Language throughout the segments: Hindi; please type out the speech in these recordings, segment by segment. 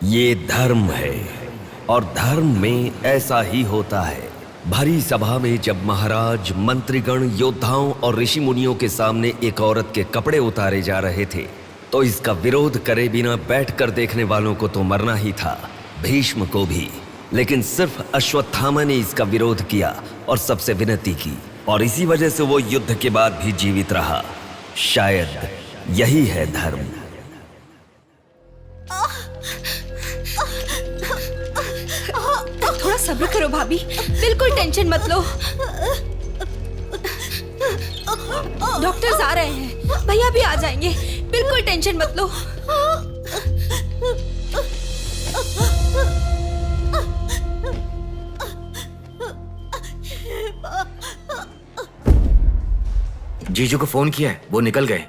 ये धर्म है और धर्म में ऐसा ही होता है। भरी सभा में जब महाराज, मंत्रीगण, योद्धाओं और ऋषि मुनियों के सामने एक औरत के कपड़े उतारे जा रहे थे तो इसका विरोध करे बिना बैठकर देखने वालों को तो मरना ही था, भीष्म को भी। लेकिन सिर्फ अश्वत्थामा ने इसका विरोध किया और सबसे विनती की, और इसी वजह से वो युद्ध के बाद भी जीवित रहा। शायद यही है धर्म। थोड़ा सब्र करो भाभी, बिल्कुल टेंशन मत लो। डॉक्टर्स आ रहे हैं, भैया भी आ जाएंगे, बिल्कुल टेंशन मत लो। जीजू को फोन किया है, वो निकल गए।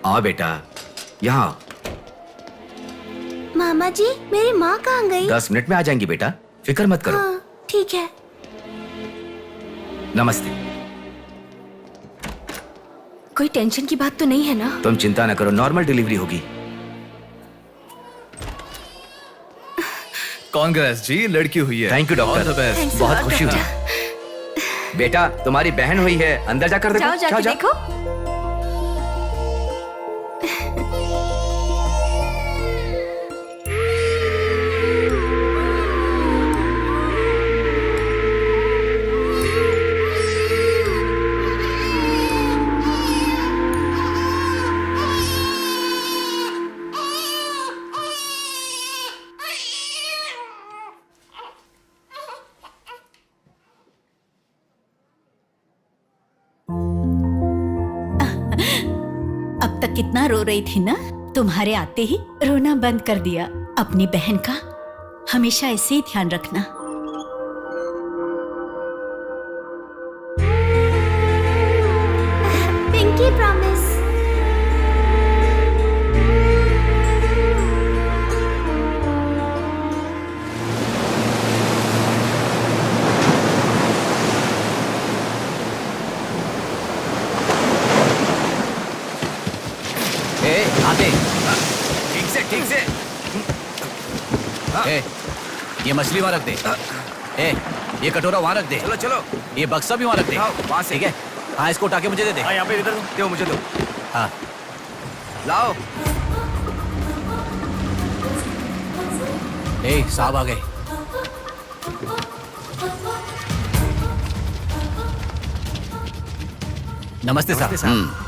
आओ बेटा, यहाँ। मामा जी, मेरी माँ कहाँ गई? 10 मिनट में आ जाएंगी बेटा, फिक्र मत करो। हाँ, ठीक है। नमस्ते। कोई टेंशन की बात तो नहीं है ना? तुम चिंता न करो, नॉर्मल डिलीवरी होगी। कांग्रेस जी, लड़की हुई है। थैंक यू डॉक्टर, बहुत खुशी हुई। बेटा, तुम्हारी बहन हुई है, अंदर जाकर देखो। जाओ जाके देखो। अब तक कितना रो रही थी ना, तुम्हारे आते ही रोना बंद कर दिया। अपनी बहन का हमेशा ऐसे ही ध्यान रखना। Pinky promise. आते ठीक से। ए, ये मछली वहां रख दे। ए, ये कटोरा वहां रख दे। चलो। ये बक्सा भी वहां रख दे। वहां से। ठीक है। हाँ, इसको उठा के मुझे दे दे। यहाँ पे इधर दो, मुझे दो। हाँ, लाओ। ए, साहब आ गए। नमस्ते साहब।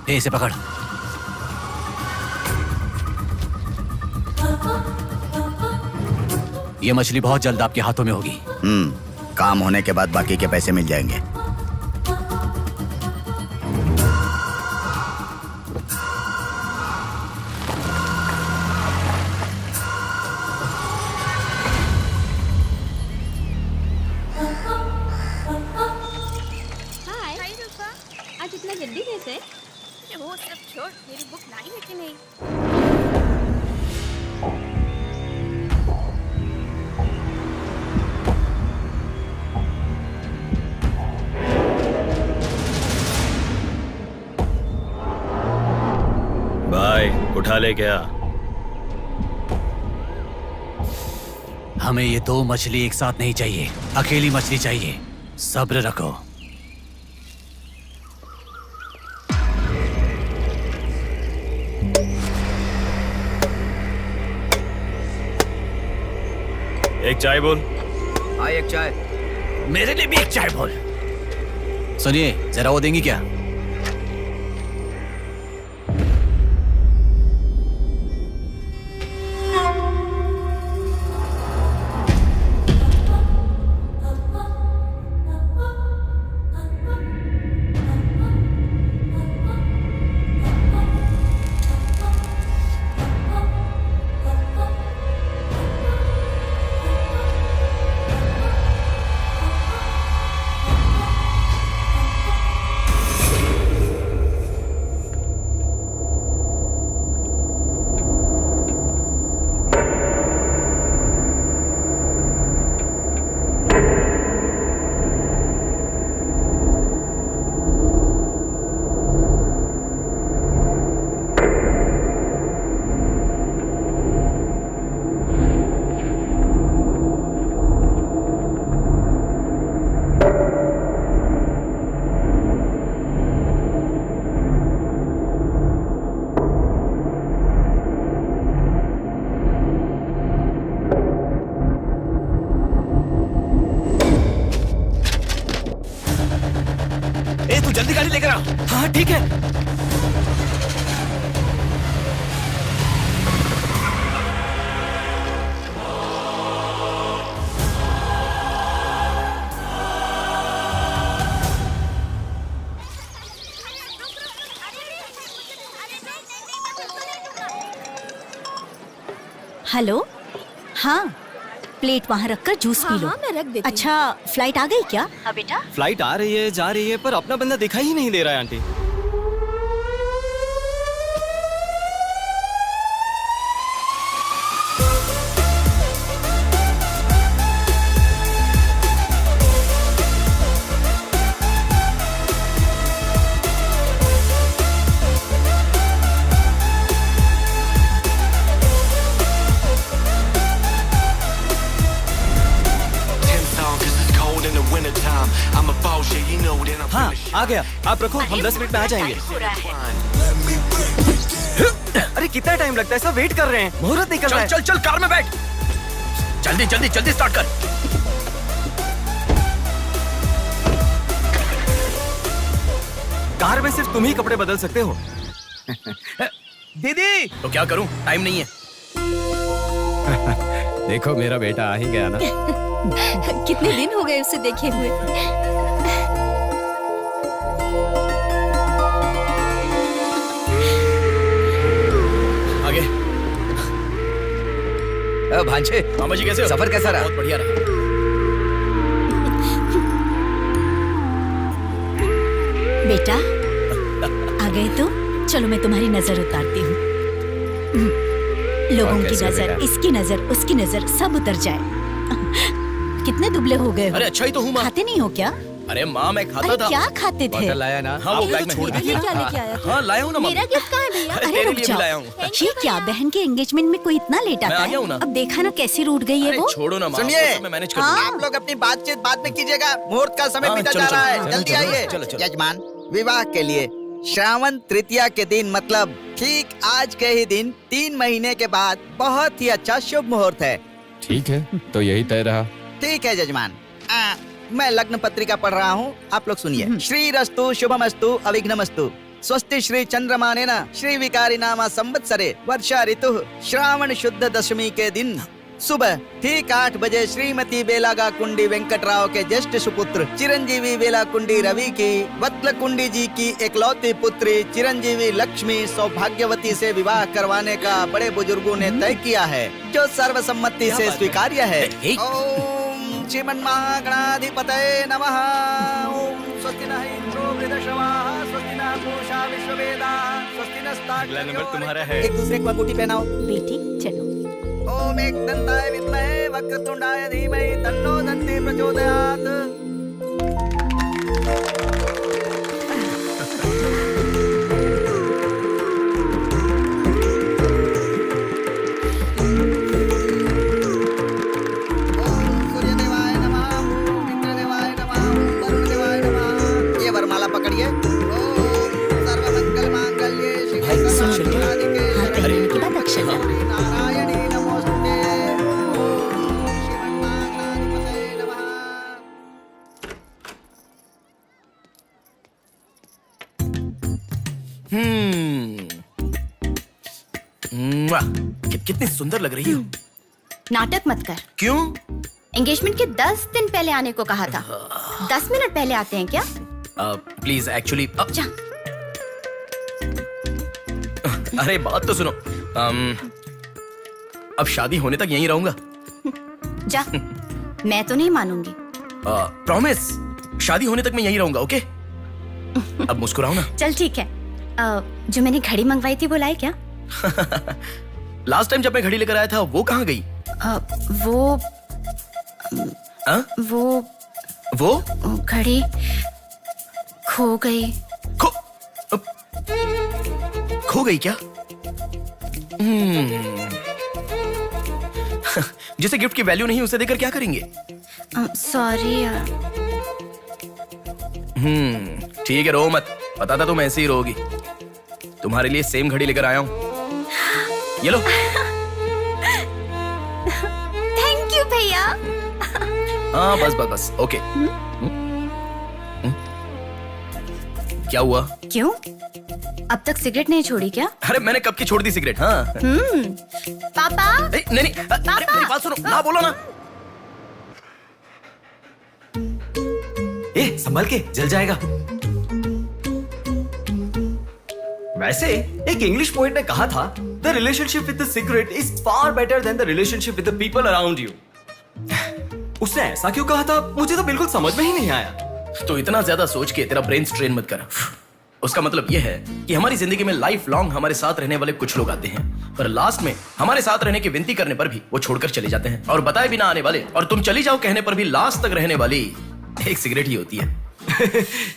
ए, इसे पकड़। ये मछली बहुत जल्द आपके हाथों में होगी। काम होने के बाद बाकी के पैसे मिल जाएंगे। आज इतना जल्दी कैसे? वो सब छोड़, मेरी बुक लाई है कि नहीं? भाई उठा ले क्या? हमें ये 2 मछली एक साथ नहीं चाहिए, अकेली मछली चाहिए। सब्र रखो। एक चाय बोल। हाँ, एक चाय। मेरे लिए भी एक चाय बोल। सुनिए, जरा वो देंगी क्या? जल्दी गाड़ी लेकर आ। हाँ ठीक है। हेलो, हाँ प्लेट वहाँ रखकर जूस पी लो। हाँ, मैं रख देती हूँ। अच्छा, फ्लाइट आ गई क्या? हाँ बेटा। फ्लाइट आ रही है, जा रही है, पर अपना बंदा दिखाई ही नहीं दे रहा है आंटी। हाँ आ गया, आप रखो, हम 10 मिनट में आ जाएंगे। अरे कितना टाइम लगता है, सब वेट कर रहे हैं, मुहूर्त निकल रहा है। चल चल कार में बैठ, जल्दी जल्दी जल्दी स्टार्ट कर। कार में सिर्फ तुम ही कपड़े बदल सकते हो। दीदी तो क्या करूं, टाइम नहीं है। देखो मेरा बेटा आ ही गया ना। कितने दिन हो गए उसे देखे हुए। आगे। भांजे, मामा जी कैसे हो? सफर कैसा रहा? बहुत बढ़िया रहा। बेटा आ गए तो चलो मैं तुम्हारी नजर उतारती हूँ। लोगों की नजर, इसकी नजर, उसकी नजर, सब उतर जाए। कितने दुबले हो गए हो? अरे अच्छा ही तो हूँ माँ। खाते नहीं हो क्या? अरे माँ मैं खाता अरे था। क्या खाते थे? बॉटल लाया ना। हाँ वो बैग में छोड़ ये दिया। क्या लेके आया तू? हाँ लाया हूँ ना माँ। मेरा गिफ्ट कहाँ है भैया? अरे अरे तेरे रुक लिए भी जाओ। लाया हूँ। ये क्या बहन के एंगेजमेंट में कोई इतना लेट मैं आता आ गया हूँ ना। है? अब देखा ना कैसे रूठ गई है अरे वो। छोड़ो ना माँ, सुनिए, वो सब मैं मैनेज कर हाँ। दूंगा। आप लोग अपनी बातचीत बाद में कीजिएगा, मुहूर्त का समय हाँ, बीता चलो, जा रहा चलो, है। चलो, जल्दी चलो, आइए। चलो, चलो। यजमान, विवाह के लिए श्रावण तृतीया के दिन, मतलब ठीक आज के ही दिन 3 महीने के बाद बहुत ही अच्छा शुभ मुहूर्त है। ठीक है, तो यही तय रहा। ठीक है यजमान। मैं लग्न पत्रिका पढ़ रहा हूँ, आप लोग सुनिए। श्रीरस्तु शुभमस्तु अविघ्नमस्तु स्वस्ति श्री चंद्रमानेन श्री विकारी नामा संवत्सरे वर्षा ऋतु श्रावण शुद्ध दशमी के दिन सुबह ठीक 8 बजे श्रीमती बेलागा कुंडी वेंकटराव के ज्येष्ठ सुपुत्र चिरंजीवी बेला कुंडी रवि की वत्ल कुंडी जी की एकलौती पुत्री चिरंजीवी लक्ष्मी सौभाग्यवती से विवाह करवाने का बड़े बुजुर्गों ने तय किया है, जो सर्वसम्मति से स्वीकार्य है। ओम श्रीमन्महागणाधिपतये नमः। ओम स्वस्ति नः इंद्रो वृद्धश्रवाः स्वस्ति नः पूषा विश्ववेदाः स्वस्ति नस्तार्क्ष्यो। अगला नंबर तुम्हारा है। एक दूसरे को अंगूठी पहनाओ। बेटी चलो। ओम एकदंताय विद्महे वक्रतुंडाय धीमहि तन्नो दन्ती प्रचोदयात्। ओम सूर्यदेवाय नमः, ओम इंद्रदेवाय नमः, ओम वरुणदेवाय नमः। ये वरमाला पकड़िए। ओम सर्वमंगलमांगल्ये शिवे सर्वार्थसाधिके हाथ पहनने के बाद अक्षर डालो। नारायणी नमोस्तुते। ओम श्रीमन्महागणाधिपतये नमः। कितनी सुंदर लग रही हो। नाटक मत कर। क्यों? एंगेजमेंट के 10 दिन पहले आने को कहा था। 10 मिनट पहले आते हैं क्या? प्लीज एक्चुअली जा। अरे बात तो सुनो। अब शादी होने तक यहीं रहूंगा। जा। मैं तो नहीं मानूंगी। प्रॉमिस, शादी होने तक मैं यहीं रहूंगा। ओके अब मुस्कुराओ ना। चल ठीक है। जो मैंने घड़ी मंगवाई थी वो लाए क्या? लास्ट टाइम जब मैं घड़ी लेकर आया था वो कहाँ गई? वो घड़ी खो गई। खो गई क्या? जिसे गिफ्ट की वैल्यू नहीं उसे देकर क्या करेंगे? सॉरी यार। ठीक है, रो मत। पता था तुम ऐसे ही रोगी। तुम्हारे लिए सेम घड़ी लेकर आया हूँ, ये लो। थैंक यू भैया। हाँ बस बस बस। ओके। क्या हुआ? क्यों? अब तक सिगरेट नहीं छोड़ी क्या? अरे मैंने कब की छोड़ दी सिगरेट। हाँ पापा। नहीं अरे मेरी बात सुनो ना, बोलो ना। संभल के, जल जाएगा। वैसे एक इंग्लिश पोएट ने कहा था, the relationship with the cigarette is far better than the relationship with the people around you. उसने ऐसा क्यों कहा था, मुझे तो बिल्कुल समझ में ही नहीं आया। तो इतना ज्यादा सोच के तेरा ब्रेन स्ट्रेन मत कर। उसका मतलब यह है कि हमारी जिंदगी में लाइफ लॉन्ग हमारे साथ रहने वाले कुछ लोग आते हैं, पर लास्ट में हमारे साथ रहने की विनती करने पर भी वो छोड़कर चले जाते हैं, और बताए बिना आने वाले और तुम चली जाओ कहने पर भी लास्ट तक रहने वाली एक सिगरेट ही होती है।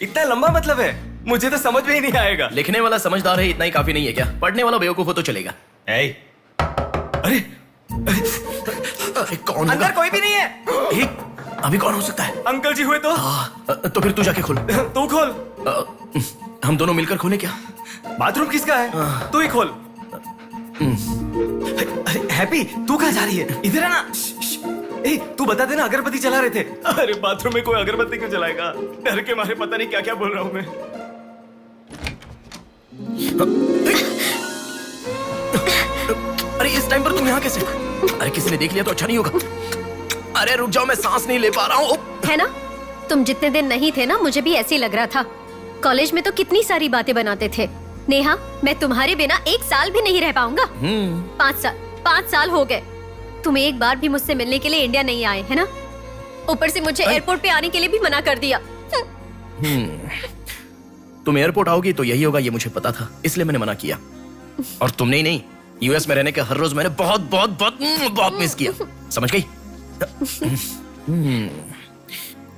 इतना लंबा मतलब है, मुझे तो समझ में ही नहीं आएगा। लिखने वाला समझदार है इतना ही काफी नहीं है क्या? पढ़ने वाला बेवकूफ हो तो चलेगा। अरे कौन अंदर कोई भी नहीं है। अभी कौन हो सकता है? अंकल जी हुए तो? तो फिर तू जाके खोल। तू खोल। हम दोनों मिलकर खोले क्या? बाथरूम किसका है? तू ही खोल। हैप्पी, तू कहाँ जा रही है? इधर है ना। तू बता देना, अगरबत्ती जला रहे थे। अरे बाथरूम में कोई अगरबत्ती क्यों जलाएगा? डर के मारे पता नहीं क्या क्या बोल रहा हूँ मैं। अरे इस टाइम पर तुम यहाँ कैसे? अरे किसी ने देख लिया तो अच्छा नहीं होगा। अरे रुक जाओ, मैं सांस नहीं ले पा रहा हूँ। है ना, तुम जितने दिन नहीं थे ना, मुझे भी ऐसे ही लग रहा था। कॉलेज में तो कितनी सारी बातें बनाते थे। नेहा, मैं तुम्हारे बिना 1 साल भी नहीं रह पाऊंगा। 5 साल हो गए। तुम एक बार भी मुझसे मिलने के लिए इंडिया नहीं आए, है ना? ऊपर से मुझे एयरपोर्ट पे आने के लिए भी मना कर दिया। तुम एयरपोर्ट आओगी तो यही होगा, ये मुझे पता था, इसलिए मैंने मना किया। और तुमने ही नहीं, यूएस में रहने के हर रोज मैंने बहुत बहुत बहुत बहुत मिस किया। समझ गई?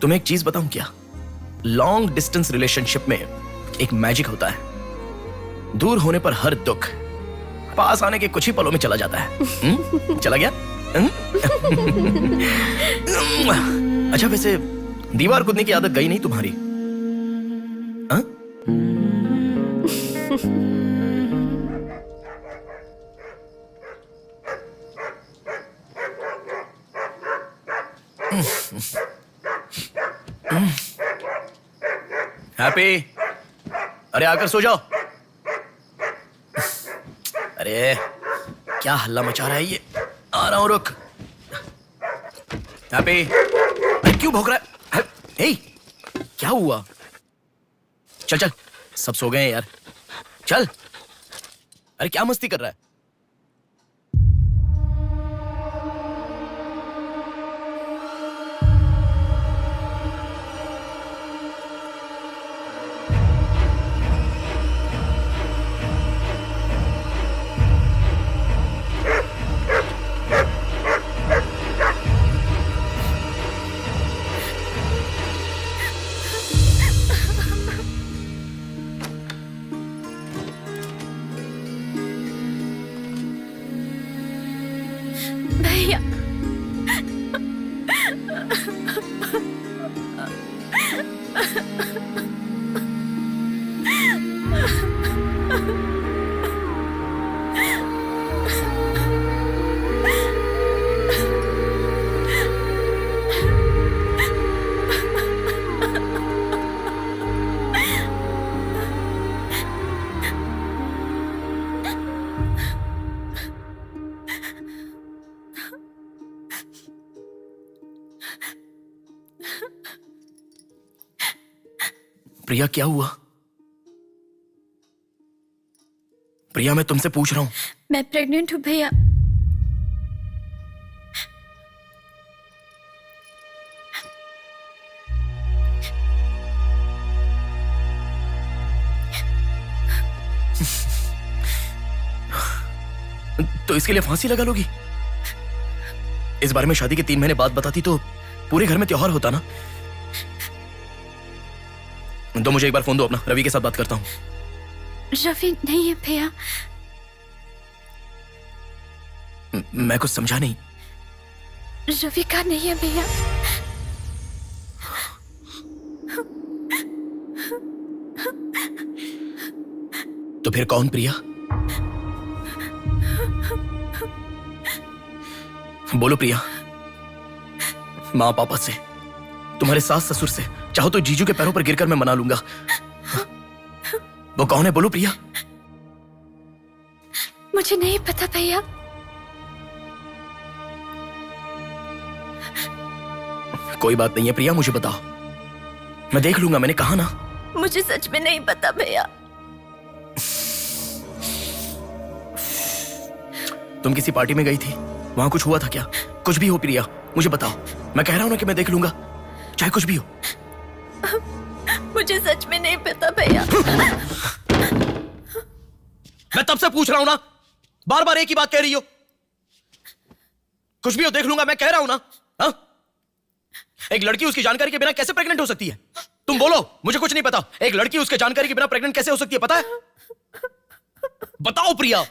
तुम्हें एक चीज बताऊं क्या? लॉन्ग डिस्टेंस रिलेशनशिप में एक मैजिक होता है। दूर होने पर हर दुख पास आने के कुछ ही पलों में चला जाता है। चला गया? अच्छा, वैसे दीवार कूदने की आदत गई नहीं तुम्हारी? हैप्पी, अरे आकर सो जाओ। अरे क्या हल्ला मचा रहा है ये? आ रहा हूं, रुक। हैप्पी, अरे क्यों भौंक रहा है? हे, क्या हुआ? चल चल, सब सो गए हैं यार, चल। अरे क्या मस्ती कर रहा है? भैया, प्रिया, क्या हुआ? प्रिया, मैं तुमसे पूछ रहा हूं। मैं प्रेग्नेंट हूँ भैया। तो इसके लिए फांसी लगा लोगी? इस बारे में शादी के 3 महीने बाद बताती तो पूरे घर में त्योहार होता ना। तो मुझे एक बार फोन दो अपना, रवि के साथ बात करता हूं। रवि नहीं है भैया। मैं कुछ समझा नहीं। रवि का नहीं है भैया। तो फिर कौन? प्रिया, बोलो प्रिया। माँ पापा से, तुम्हारे सास ससुर से, चाहो तो जीजू के पैरों पर गिरकर मैं मना लूंगा। वो कौन है, बोलो प्रिया। मुझे नहीं पता भैया। कोई बात नहीं है प्रिया, मुझे बताओ, मैं देख लूंगा, मैंने कहा ना। मुझे सच में नहीं पता भैया। तुम किसी पार्टी में गई थी, वहां कुछ हुआ था क्या? कुछ भी हो प्रिया, मुझे बताओ। मैं कह रहा हूं ना कि मैं देख लूंगा, चाहे कुछ भी हो। मुझे सच में नहीं पता भैया। मैं तब से पूछ रहा हूं ना, बार बार एक ही बात कह रही हो। कुछ भी हो, देख लूंगा, मैं कह रहा हूं ना। हा? एक लड़की उसकी जानकारी के बिना कैसे प्रेग्नेंट हो सकती है? तुम बोलो, मुझे कुछ नहीं पता। एक लड़की उसके जानकारी के बिना प्रेग्नेंट कैसे हो सकती है, पता है? बताओ प्रिया।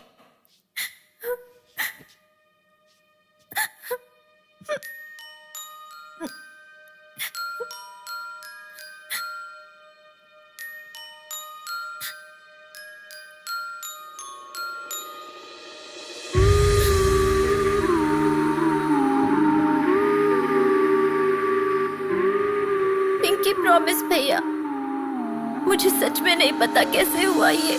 पिंकी प्रॉमिस भैया, मुझे सच में नहीं पता कैसे हुआ ये।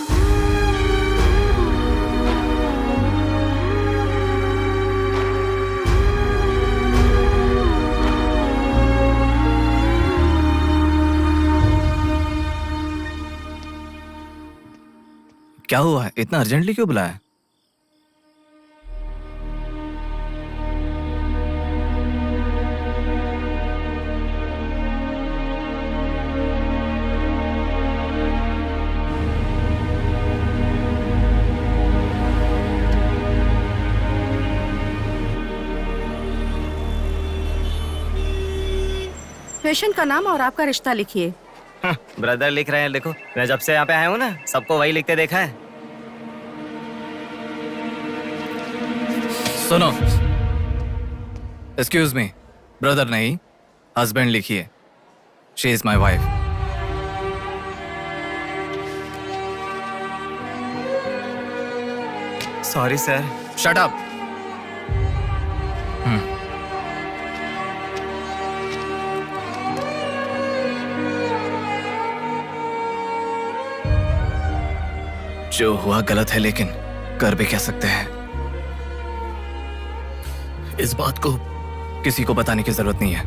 क्या हुआ है? इतना अर्जेंटली क्यों बुलाया? पेशेंट का नाम और आपका रिश्ता लिखिए। ब्रदर लिख रहे हैं, देखो। मैं जब से यहाँ पे आया हूँ ना, सबको वही लिखते देखा है। सुनो, एक्सक्यूज मी, ब्रदर नहीं, हस्बैंड लिखिए। She is my wife. Sorry sir. Shut up. जो हुआ गलत है, लेकिन कर भी क्या सकते हैं। इस बात को किसी को बताने की जरूरत नहीं है।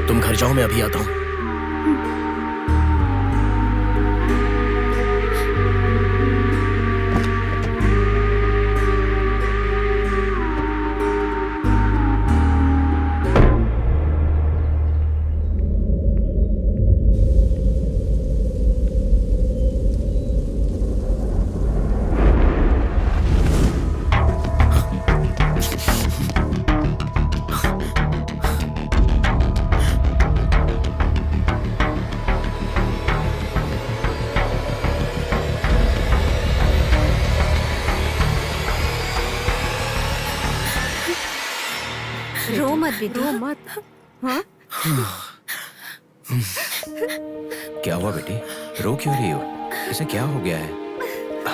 तुम घर जाओ, मैं अभी आता हूं। रो मत बेटी, रो मत। हाँ? क्या हुआ बेटी, रो क्यों रही हो? इसे क्या हो गया है?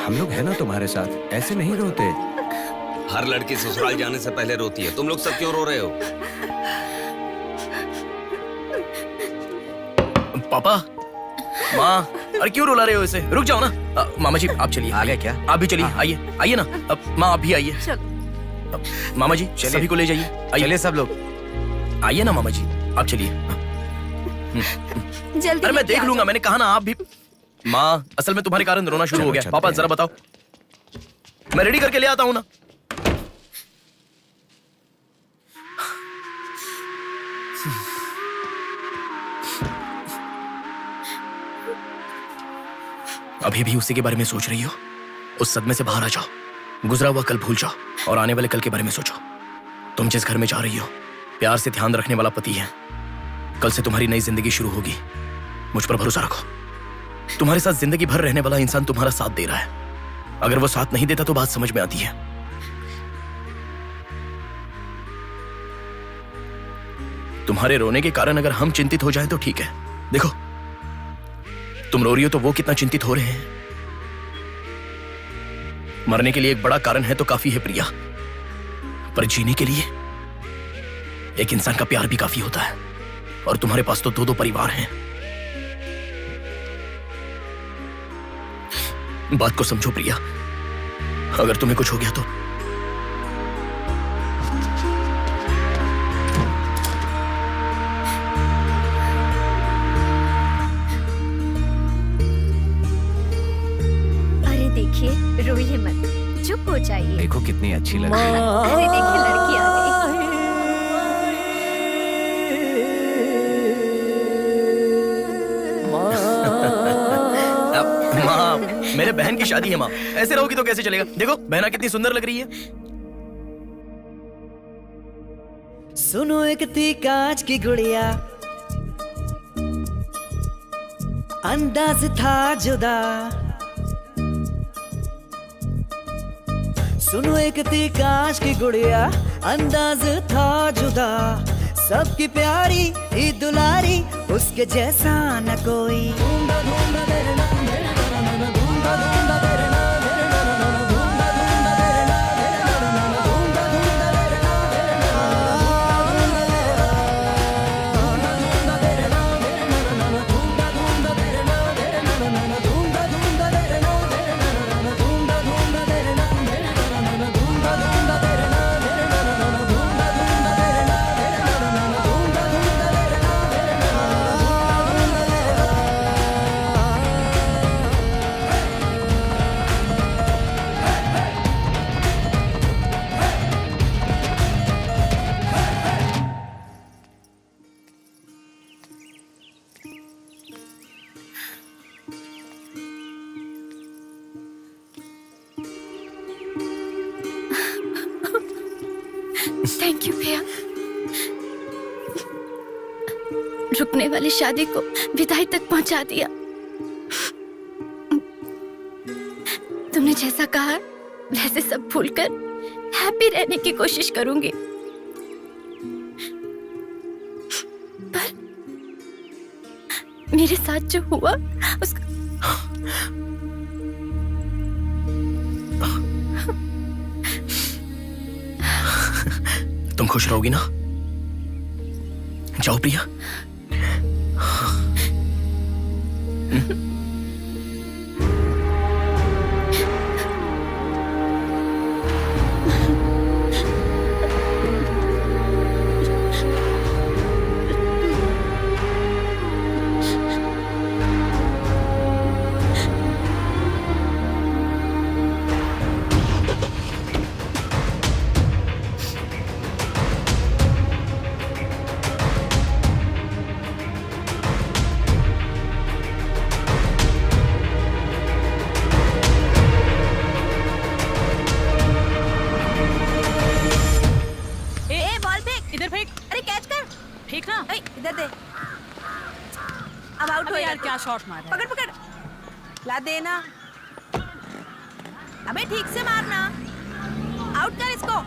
हम लोग हैं ना तुम्हारे साथ, ऐसे नहीं रोते। हर लड़की ससुराल जाने से पहले रोती है, तुम लोग सब क्यों रो रहे हो? पापा, माँ, अरे क्यों रुला रहे हो इसे? रुक जाओ ना। मामा जी आप चलिए। आ गए क्या? आप भी चलिए, आइए आइए ना। माँ आप भी आइए। मामा जी सभी को ले जाइए। चलिए सब लोग, आइए ना मामा जी, आप चलिए। जल्दी। अरे मैं देख लूंगा, मैंने कहा ना। आप भी। माँ, असल में तुम्हारे कारण रोना शुरू हो गया। पापा जरा बताओ, मैं रेडी करके ले आता हूँ ना। अभी भी उसी के बारे में सोच रही हो? उस सदमे से बाहर आ जाओ, गुजरा हुआ कल भूल जाओ और आने वाले कल के बारे में सोचो। तुम जिस घर में जा रही हो, प्यार से ध्यान रखने वाला पति है। कल से तुम्हारी नई जिंदगी शुरू होगी, मुझ पर भरोसा रखो। तुम्हारे साथ जिंदगी भर रहने वाला इंसान तुम्हारा साथ दे रहा है। अगर वो साथ नहीं देता तो बात समझ में आती है। तुम्हारे रोने के कारण अगर हम चिंतित हो जाएं तो ठीक है। देखो, तुम रो रही हो तो वो कितना चिंतित हो रहे हैं। मरने के लिए एक बड़ा कारण है तो काफी है प्रिया, पर जीने के लिए एक इंसान का प्यार भी काफी होता है। और तुम्हारे पास तो 2-2 परिवार हैं। बात को समझो प्रिया, अगर तुम्हें कुछ हो गया तो अरे देखिए, रोइए मत, चुप हो जाइए। देखो कितनी अच्छी लग रही है। अरे देखिए, लड़की आ गई। माँ, मेरे बहन की शादी है माँ, ऐसे रहोगी तो कैसे चलेगा। देखो बहना कितनी सुंदर लग रही है। सुनो एक थी कांच की गुड़िया, अंदाज था जुदा। सुनो एक थी कांच की गुड़िया, अंदाज था जुदा। सबकी प्यारी ही दुलारी, उसके जैसा न कोई। थैंक यू भैया, रुकने वाली शादी को विदाई तक पहुंचा दिया। तुमने जैसा कहा वैसे सब भूलकर हैप्पी रहने की कोशिश करूंगी। पर मेरे साथ जो हुआ उसका तुम खुश रहोगी ना? जाओ प्रिया। अब आउट हो यार, क्या शॉट मारा। पकड़ पकड़, ला देना। अबे ठीक से मारना, आउट कर इसको।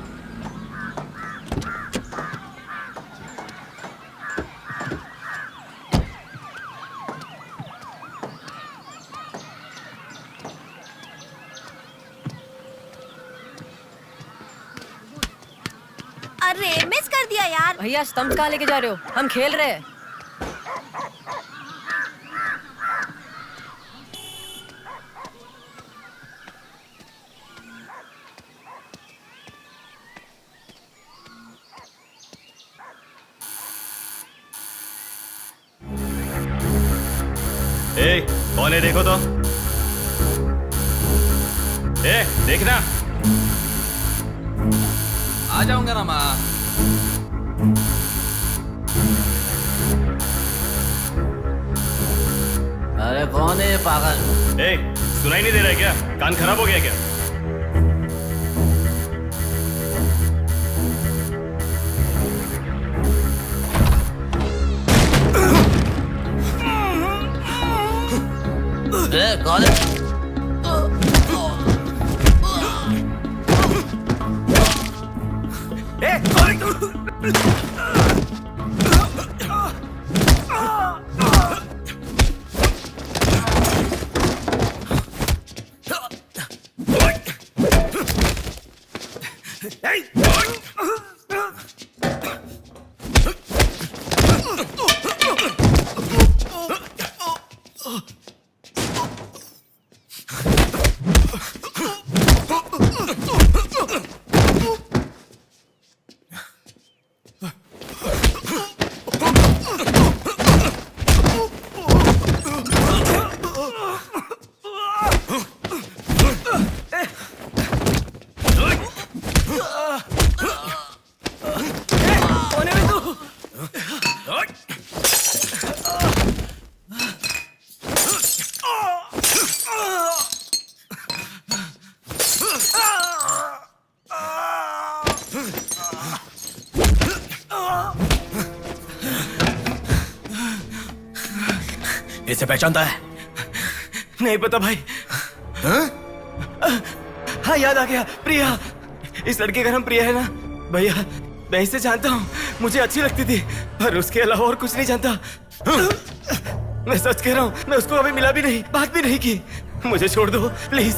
अरे मिस कर दिया यार। भैया स्टंप कहाँ लेके जा रहे हो, हम खेल रहे हैं। ए, कौन है देखो तो। ए, देखना। आ जाऊंगा ना माँ। अरे कौन है पागल? ए, सुनाई नहीं दे रहा है क्या? कान खराब हो गया क्या? कौन है? इसे पहचानता है? नहीं पता भाई। हाँ याद आ गया, प्रिया। इस लड़के का नाम प्रिया है ना भैया? मैं इसे जानता हूँ, मुझे अच्छी लगती थी, पर उसके अलावा और कुछ नहीं जानता। मैं सच कह रहा हूँ, मैं उसको अभी मिला भी नहीं, बात भी नहीं की। मुझे छोड़ दो प्लीज,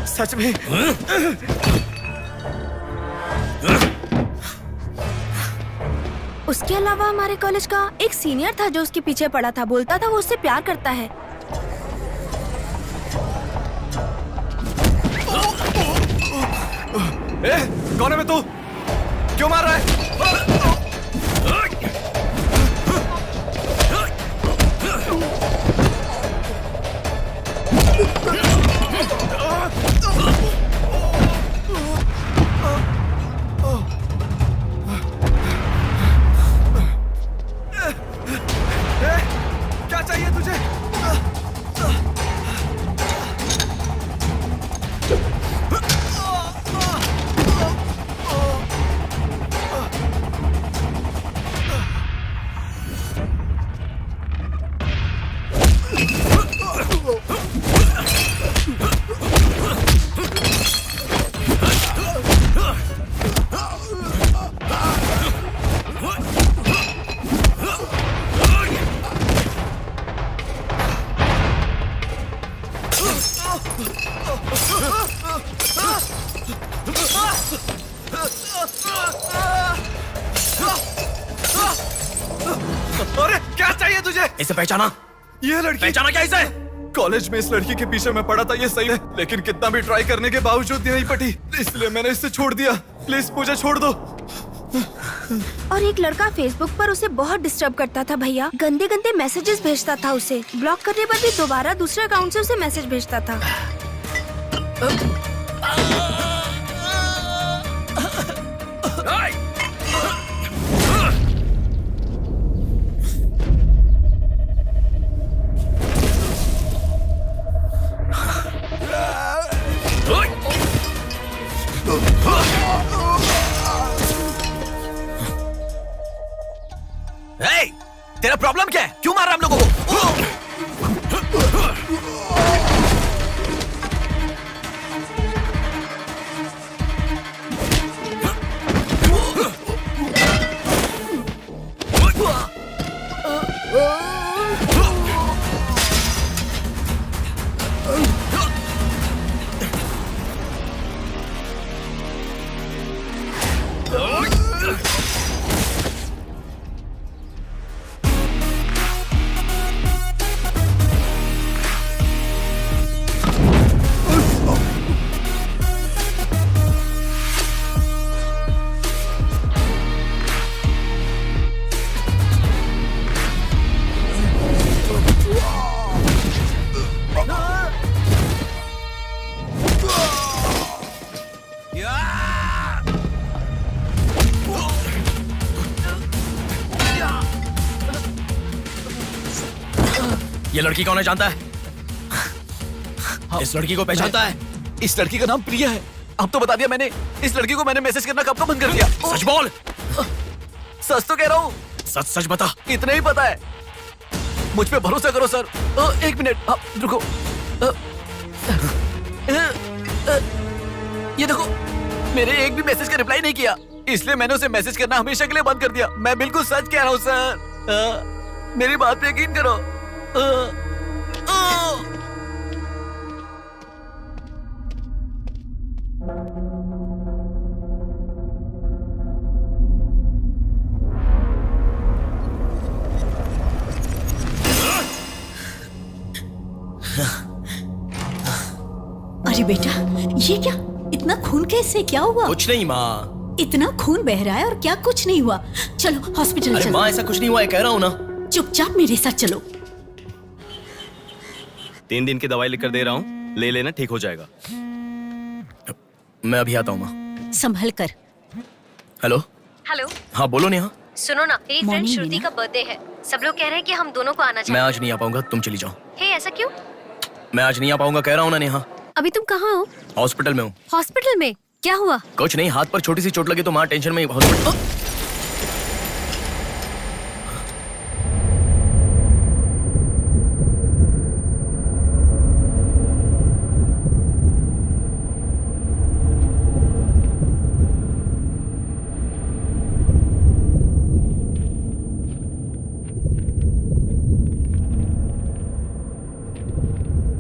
सच में। उसके अलावा हमारे कॉलेज का एक सीनियर था जो उसके पीछे पड़ा था, बोलता था वो उससे प्यार करता है। कौन है मैं? तू क्यों मार रहा है? क्या चाहिए तुझे? अरे क्या चाहिए तुझे? इसे पहचाना? ये लड़की पहचाना क्या इसे? कॉलेज में इस लड़की के पीछे मैं पड़ा था, ये सही है, लेकिन कितना भी ट्राई करने के बावजूद नहीं पटी, इसलिए मैंने इसे छोड़ दिया। प्लीज मुझे छोड़ दो। और एक लड़का फेसबुक पर उसे बहुत डिस्टर्ब करता था भैया, गंदे गंदे मैसेजेस भेजता था उसे। ब्लॉक करने पर भी दोबारा दूसरे अकाउंट से उसे मैसेज भेजता था। तेरा प्रॉब्लम क्या है? क्यों मार रहा हम लोगों को? ये लड़की कौन है जानता है? इस लड़की को पहचानता है? इस लड़की का नाम प्रिया है। अब तो बता दिया मैंने। इस लड़की को मैंने मैसेज करना कब का बंद कर दिया। सच बोल। सच तो कह रहा हूँ। सच सच बता। इतना ही पता है, मुझ पे भरोसा करो सर। एक मिनट रुको। ये देखो, मेरे एक भी मैसेज का रिप्लाई नहीं किया, इसलिए मैंने उसे मैसेज करना हमेशा के लिए बंद कर दिया। मैं बिल्कुल सच कह रहा हूँ सर, मेरी बात पे यकीन करो। अरे बेटा, ये क्या? इतना खून कैसे? क्या हुआ? कुछ नहीं माँ। इतना खून बह रहा है और क्या कुछ नहीं हुआ? चलो हॉस्पिटल अरे चलो। माँ, ऐसा कुछ नहीं हुआ है, कह रहा हूँ ना। चुपचाप मेरे साथ चलो। 3 दिन की दवाई लिख कर दे रहा हूँ, ले लेना, ठीक हो जाएगा। मैं अभी आता हूँ माँ। संभल कर। हेलो। हेलो। हाँ बोलो नेहा। सुनो ना, मेरी फ्रेंड Morning, श्रुति मीना। का बर्थडे है। सब लोग कह रहे हैं कि हम दोनों को आना मैं चाहिए। आज नहीं आ पाऊंगा, तुम चली जाओ। हे, ऐसा क्यों? मैं आज नहीं आ पाऊंगा, कह रहा हूँ ना नेहा। अभी तुम कहाँ हो? हॉस्पिटल में हूँ। हॉस्पिटल में? क्या हुआ? कुछ नहीं, हाथ पर छोटी सी चोट लगी तो माँ टेंशन में हॉस्पिटल।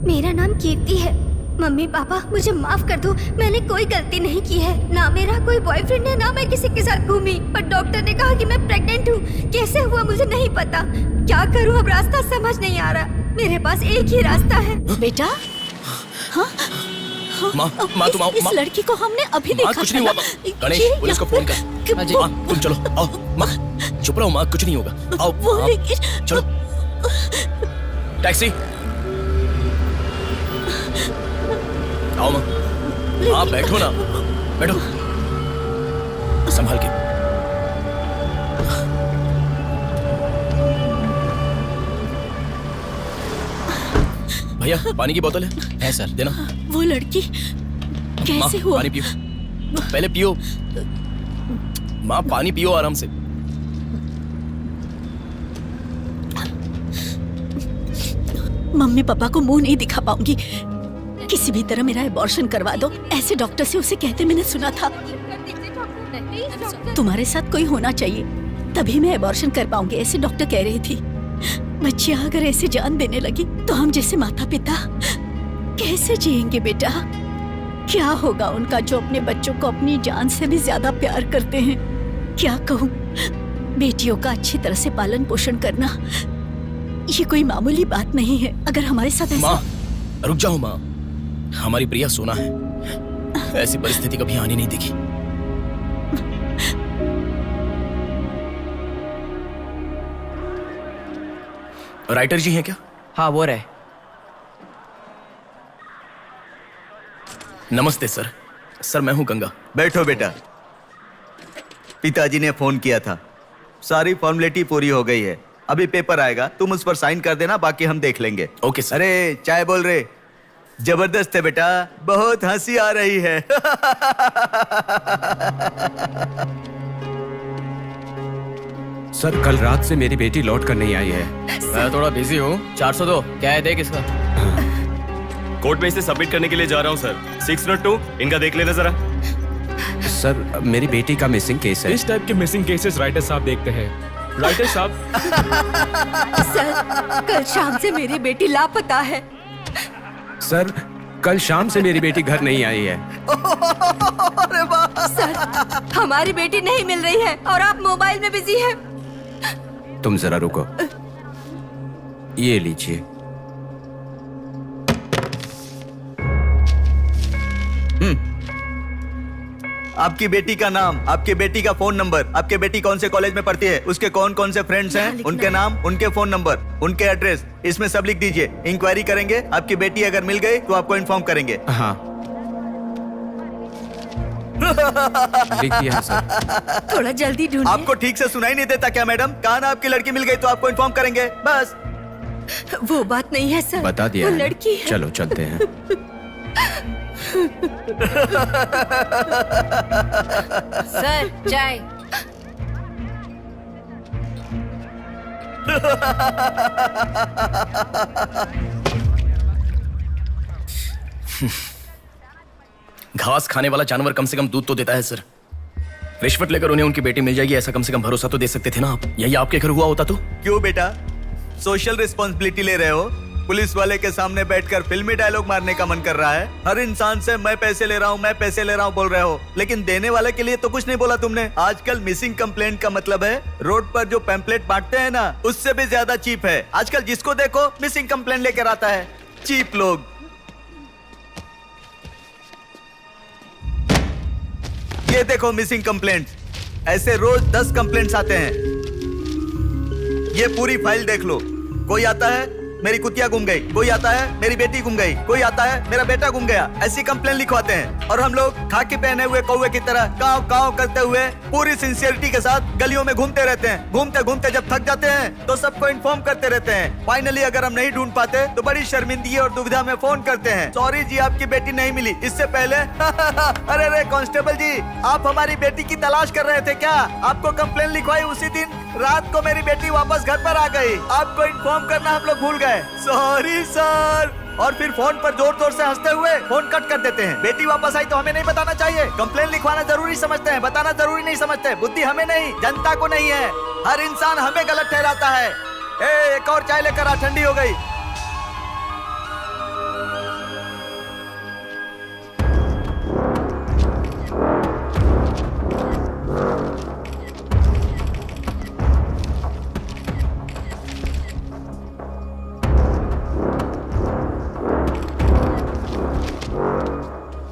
मेरा नाम कीर्ति है। मम्मी पापा मुझे माफ कर दो, मैंने कोई गलती नहीं की है। ना मेरा कोई बॉयफ्रेंड है, ना मैं किसी के साथ घूमी। पर डॉक्टर ने कहा कि मैं प्रेग्नेंट हूँ। कैसे हुआ मुझे नहीं पता। क्या करूँ अब, रास्ता समझ नहीं आ रहा। मेरे पास एक ही रास्ता है। बेटा, हाँ? माँ, तुम आओ। इस लड़की को हमने अभी देखा। कुछ नहीं हुआ माँ। गणेश, पुलिस को फोन कर। माँ, तुम चलो, आओ। माँ, चुप रहो माँ, कुछ नहीं होगा। आओ, चलो। टैक्सी। आओ माँ। हाँ बैठो ना, बैठो, संभाल के। भैया पानी की बोतल है सर, देना। वो लड़की कैसे हुआ? पानी पियो, पहले पियो माँ, पानी पियो आराम से। मम्मी पापा को मुंह नहीं दिखा पाऊंगी। किसी भी तरह मेरा एबॉर्शन करवा दो, ऐसे डॉक्टर से उसे कहते मैंने सुना था। तुम्हारे साथ कोई होना चाहिए, तभी मैं एबॉर्शन कर पाऊंगी, ऐसे डॉक्टर कह रही थी। बच्चियां अगर ऐसे जान देने लगी तो हम जैसे माता पिता कैसे जिएंगे बेटा? क्या होगा उनका जो अपने बच्चों को अपनी जान से भी ज्यादा प्यार करते हैं? क्या कहूँ, बेटियों का अच्छी तरह से पालन पोषण करना ये कोई मामूली बात नहीं है। अगर हमारे साथ ऐसा... माँ रुक जाओ माँ, हमारी प्रिया सोना है, ऐसी परिस्थिति कभी आनी नहीं देखी। राइटर जी हैं क्या? हाँ वो रहे। नमस्ते सर। सर मैं हूं गंगा। बैठो बेटा। पिताजी ने फोन किया था, सारी फॉर्मेलिटी पूरी हो गई है। अभी पेपर आएगा, तुम उस पर साइन कर देना, बाकी हम देख लेंगे। Okay sir. अरे चाय बोल रहे, जबरदस्त है बेटा, बहुत हंसी आ रही है। सर कल रात से मेरी बेटी लौट कर नहीं आई है। मैं थोड़ा बिजी हूँ। 402 क्या है, देख इसका। कोर्ट में इसे सबमिट करने के लिए जा रहा हूँ सर। 602 इनका देख लेना जरा। सर मेरी बेटी का मिसिंग केस है। इस टाइप के मिसिंग केसेस राइटर साहब देखते हैं। राइटर साहब। सर कल शाम से मेरी बेटी लापता है। सर कल शाम से मेरी बेटी घर नहीं आई है। सर हमारी बेटी नहीं मिल रही है और आप मोबाइल में बिजी हैं। तुम जरा रुको, ये लीजिए। आपकी बेटी का नाम, आपकी बेटी का फोन नंबर, आपकी बेटी कौन से कॉलेज में पढ़ती है, उसके कौन कौन से फ्रेंड्स हैं, उनके नाम, उनके फोन नंबर, उनके एड्रेस, इसमें सब लिख दीजिए। इंक्वायरी करेंगे, आपकी बेटी अगर मिल गई तो आपको इन्फॉर्म करेंगे। हाँ लिख दिया सर। थोड़ा जल्दी ढूंढिए। आपको ठीक से सुनाई नहीं देता क्या मैडम? कहा ना आपकी लड़की मिल गई तो आपको इन्फॉर्म करेंगे, बस। वो बात नहीं है सर, बता दिया वो है। लड़की है। चलो चलते हैं। सर चाय। घास खाने वाला जानवर कम से कम दूध तो देता है सर। रिश्वत लेकर उन्हें उनकी बेटी मिल जाएगी, ऐसा कम से कम भरोसा तो दे सकते थे ना आप। यही आपके घर हुआ होता तो? क्यों बेटा, सोशल रिस्पॉन्सिबिलिटी ले रहे हो? पुलिस वाले के सामने बैठकर फिल्मी डायलॉग मारने का मन कर रहा है? हर इंसान से मैं पैसे ले रहा हूँ, मैं पैसे ले रहा हूँ बोल रहे हो, लेकिन देने वाले के लिए तो कुछ नहीं बोला तुमने। आजकल मिसिंग कंप्लेंट का मतलब है रोड पर जो पैम्पलेट बांटते हैं ना, उससे भी ज्यादा चीप है। आजकल जिसको देखो मिसिंग कंप्लेंट लेकर आता है। चीप लोग। ये देखो मिसिंग कंप्लेंट। ऐसे रोज 10 कंप्लेंट्स आते हैं। ये पूरी फाइल देख लो। कोई आता है मेरी कुतिया गुम गई, कोई आता है मेरी बेटी गुम गई, कोई आता है मेरा बेटा गुम गया। ऐसी कंप्लेंट लिखवाते हैं और हम लोग खाकी पहने हुए कौवे की तरह काव काव करते हुए पूरी सिंसियरिटी के साथ गलियों में घूमते रहते हैं। घूमते घूमते जब थक जाते हैं तो सबको इन्फॉर्म करते रहते हैं। फाइनली अगर हम नहीं ढूंढ पाते तो बड़ी शर्मिंदगी और दुविधा में फोन करते हैं, सॉरी जी आपकी बेटी नहीं मिली। इससे पहले अरे रे कांस्टेबल जी, आप हमारी बेटी की तलाश कर रहे थे क्या? आपको कंप्लेंट लिखवाई उसी दिन रात को मेरी बेटी वापस घर पर आ गई। आपको इन्फॉर्म करना हम लोग भूल गए, सॉरी सर। और फिर फोन पर जोर जोर से हंसते हुए फोन कट कर देते हैं। बेटी वापस आई तो हमें नहीं बताना चाहिए। कंप्लेंट लिखवाना जरूरी समझते हैं, बताना जरूरी नहीं समझते। बुद्धि हमें नहीं, जनता को नहीं है। हर इंसान हमें गलत ठहराता है। एक और चाय लेकर आ, ठंडी हो गई।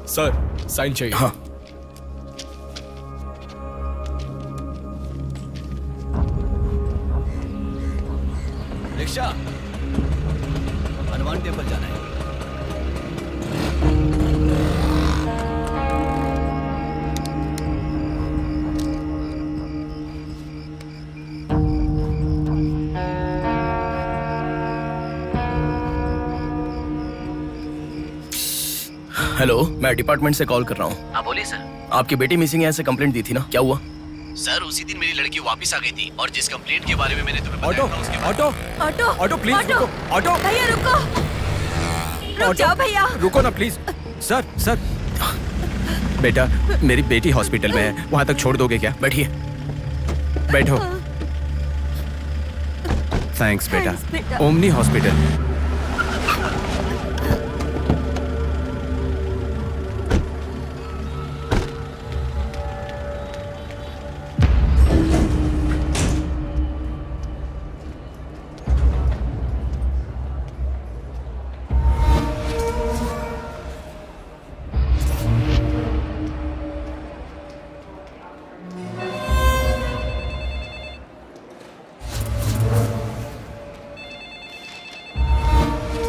सर साइन चाहिए। हाँ। रिक्शा, हनुमान टेम्पल जाना है। हेलो, मैं डिपार्टमेंट से कॉल कर रहा हूँ। हाँ बोलिए सर। आपकी बेटी मिसिंग है ऐसे कंप्लेंट दी थी ना, क्या हुआ? सर उसी दिन मेरी लड़की वापस आ गई थी और जिस कंप्लेंट के बारे में मैंने तुम्हें ऑटो बताया था उसके ऑटो ऑटो ऑटो प्लीज रुको। ऑटो भैया रुको, रुक जाओ भैया। रुको ना प्लीज। सर सर, बेटा मेरी बेटी हॉस्पिटल में है, वहां तक छोड़ दोगे क्या? बैठिए। बैठो। थैंक्स बेटा। Omni hospital.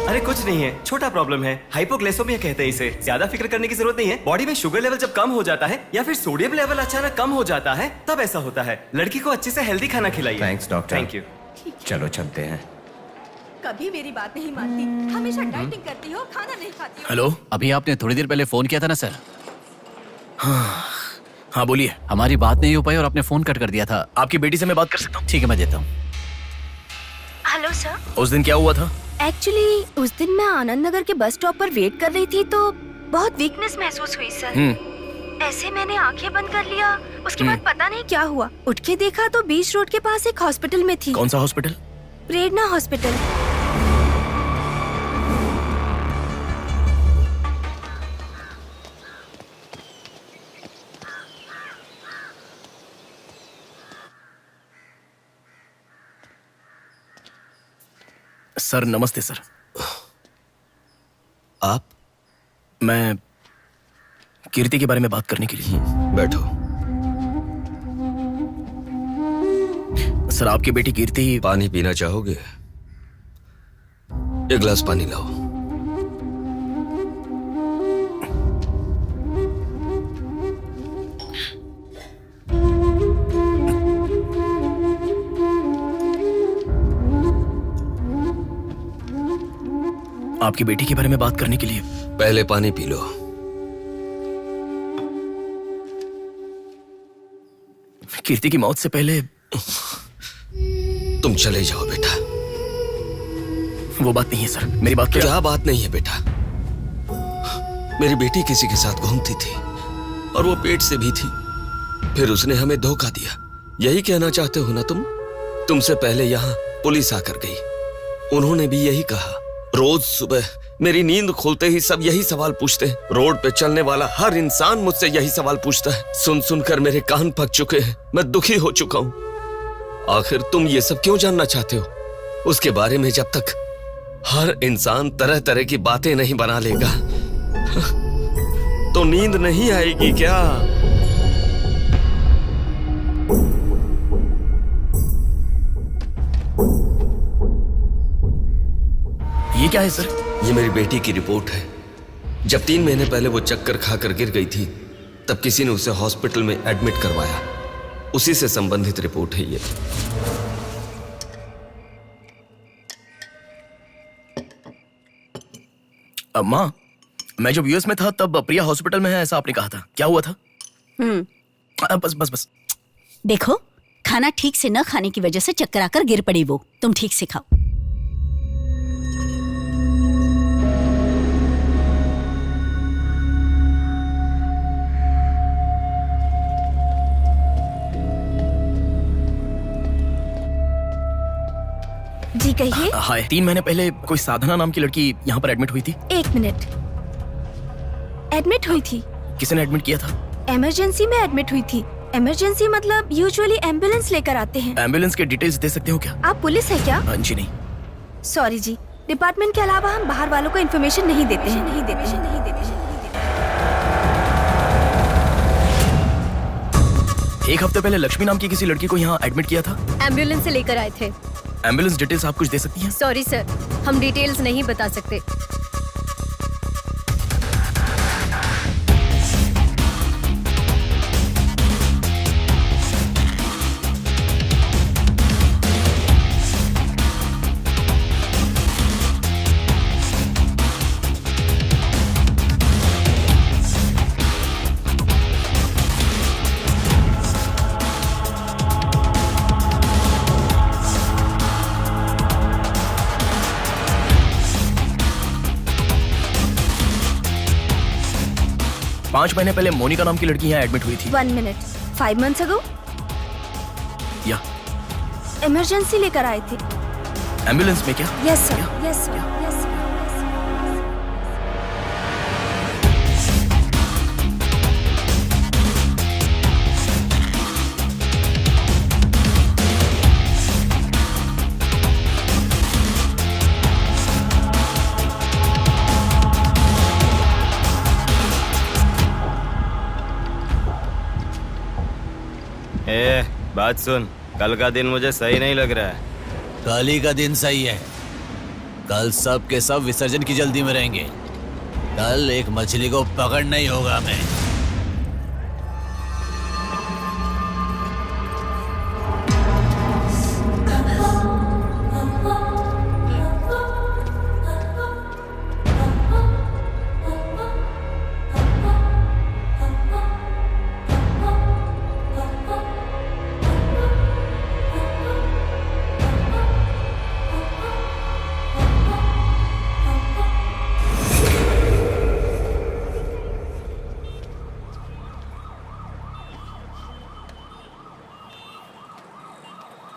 अरे कुछ नहीं है, छोटा प्रॉब्लम है, हाइपोग्लाइसेमिया कहते हैं इसे। ज्यादा फिक्र करने की जरूरत नहीं है। बॉडी में शुगर लेवल जब कम हो जाता है या फिर सोडियम लेवल अचानक कम हो जाता है तब ऐसा होता है। लड़की को अच्छे से हेल्दी खाना खिलाइए। Thanks doctor. Thank you. चलो चलते हैं। कभी मेरी बात नहीं मानती, हमेशा डाइटिंग करती हो, खाना नहीं खाती हो। हेलो, अभी आपने थोड़ी देर पहले फोन किया था ना सर? हाँ बोलिए। हमारी बात नहीं हो पाई और आपने फोन कट कर दिया था। आपकी बेटी से मैं बात कर सकता हूँ? ठीक है, मैं देता हूँ। Hello sir. उस दिन क्या हुआ था? एक्चुअली उस दिन मैं आनंद नगर के बस स्टॉप पर वेट कर रही थी तो बहुत वीकनेस महसूस हुई सर। ऐसे मैंने आंखें बंद कर लिया। उसके बाद पता नहीं क्या हुआ, उठ के देखा तो बीच रोड के पास एक हॉस्पिटल में थी। कौन सा हॉस्पिटल? प्रेरणा हॉस्पिटल। सर नमस्ते सर। आप? मैं कीर्ति के बारे में बात करने के लिए। बैठो। सर आपकी बेटी कीर्ति। पानी पीना चाहोगे? एक गिलास पानी लाओ। आपकी बेटी के बारे में बात करने के लिए। पहले पानी पी लो। कीर्ति की मौत से पहले। तुम चले जाओ बेटा। वो बात नहीं है सर, मेरी बात क्या बात नहीं है बेटा? मेरी बेटी किसी के साथ घूमती थी और वो पेट से भी थी। फिर उसने हमें धोखा दिया। यही कहना चाहते हो ना तुम? तुमसे पहले यहाँ पुलिस आकर गई। उन्होंने भी यही कहा। रोज सुबह मेरी नींद खुलते ही सब यही सवाल पूछते हैं। रोड पे चलने वाला हर इंसान मुझसे यही सवाल पूछता है। सुन सुनकर मेरे कान पक चुके हैं। मैं दुखी हो चुका हूँ। आखिर तुम ये सब क्यों जानना चाहते हो? उसके बारे में जब तक हर इंसान तरह तरह की बातें नहीं बना लेगा तो नींद नहीं आएगी क्या? ये क्या है सर? ये मेरी बेटी की रिपोर्ट है। जब 3 महीने पहले वो चक्कर खाकर गिर गई थी, तब किसी ने उसे हॉस्पिटल में एडमिट करवाया। उसी से संबंधित रिपोर्ट है ये। माँ, मैं जब यूएस में था तब प्रिया हॉस्पिटल में है ऐसा आपने कहा था, क्या हुआ था? बस बस बस। देखो, खाना ठीक से न खाने की वजह से चक्कर आकर गिर पड़ी वो। तुम ठीक से खाओ। जी कहिए। हाय, 3 महीने पहले कोई साधना नाम की लड़की यहाँ पर एडमिट हुई थी। 1 मिनट। एडमिट हुई थी? किसने एडमिट किया था? इमरजेंसी में एडमिट हुई थी। इमरजेंसी मतलब यूजुअली एम्बुलेंस लेकर आते हैं। एम्बुलेंस के डिटेल्स दे सकते हो क्या? आप पुलिस है क्या? जी नहीं। सॉरी जी, डिपार्टमेंट के अलावा हम बाहर वालों को इन्फॉर्मेशन नहीं देते हैं। एक हफ्ते पहले लक्ष्मी नाम की किसी लड़की को यहाँ एडमिट किया था। एम्बुलेंस से लेकर आए थे। एम्बुलेंस डिटेल्स आप कुछ दे सकती हैं? सॉरी सर, हम डिटेल्स नहीं बता सकते। पांच महीने पहले मोनिका नाम की लड़की यहाँ एडमिट हुई थी। 1 मिनट। 5 months ago? या इमरजेंसी लेकर आए थे। एम्बुलेंस में क्या? Yes sir, yes sir, yes sir. बात सुन, कल का दिन मुझे सही नहीं लग रहा है। कल ही का दिन सही है। कल सब के सब विसर्जन की जल्दी में रहेंगे। कल एक मछली को पकड़ना ही होगा हमें।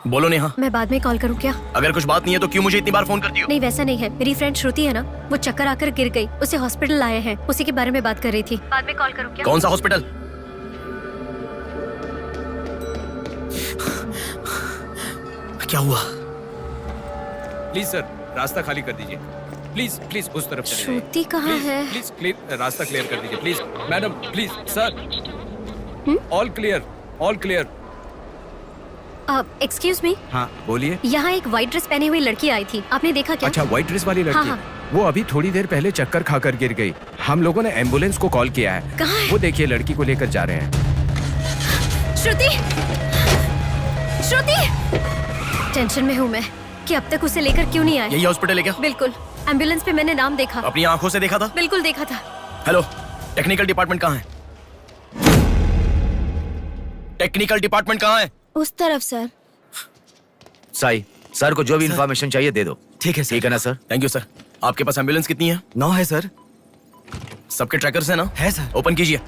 बोलो नेहा। मैं बाद में कॉल करूँ क्या? अगर कुछ बात नहीं है तो क्यों मुझे इतनी बार फोन करती हो? नहीं, वैसा नहीं है। मेरी फ्रेंड श्रुति है ना, वो चक्कर आकर गिर गई। उसे हॉस्पिटल लाए हैं, उसी के बारे में बात कर रही थी। बाद में कॉल करूँ क्या? कौन सा हॉस्पिटल? क्या हुआ? प्लीज सर, रास्ता खाली कर दीजिए। प्लीज प्लीज उस तरफ चले जाइए। श्रुति कहाँ है? प्लीज क्लियर, रास्ता क्लियर कर दीजिए please. Madam please sir, all clear, all clear. Excuse me. हाँ बोलिए। यहाँ एक व्हाइट ड्रेस पहनी हुई लड़की आई थी, आपने देखा क्या? अच्छा, व्हाइट ड्रेस वाली लड़की? हाँ। वो अभी थोड़ी देर पहले चक्कर खाकर गिर गई। हम लोगों ने एम्बुलेंस को कॉल किया है। कहाँ है? वो देखिए, लड़की को लेकर जा रहे हैं। श्रुति, श्रुति! टेंशन में हूँ मैं कि अब तक उसे लेकर क्यों नहीं आए। यही हॉस्पिटल है क्या? बिल्कुल, एम्बुलेंस पे मैंने नाम देखा। अपनी आंखों से देखा था? बिल्कुल देखा था। हेलो, टेक्निकल डिपार्टमेंट कहाँ है? टेक्निकल डिपार्टमेंट कहाँ है? उस तरफ सर। साई, सर को जो भी इंफॉर्मेशन चाहिए दे दो। ठीक है सर। ठीक है ना सर? Thank you sir. आपके पास एम्बुलेंस कितनी है? 9 है सर। सबके ट्रैकर्स है ना? है सर। ओपन कीजिए।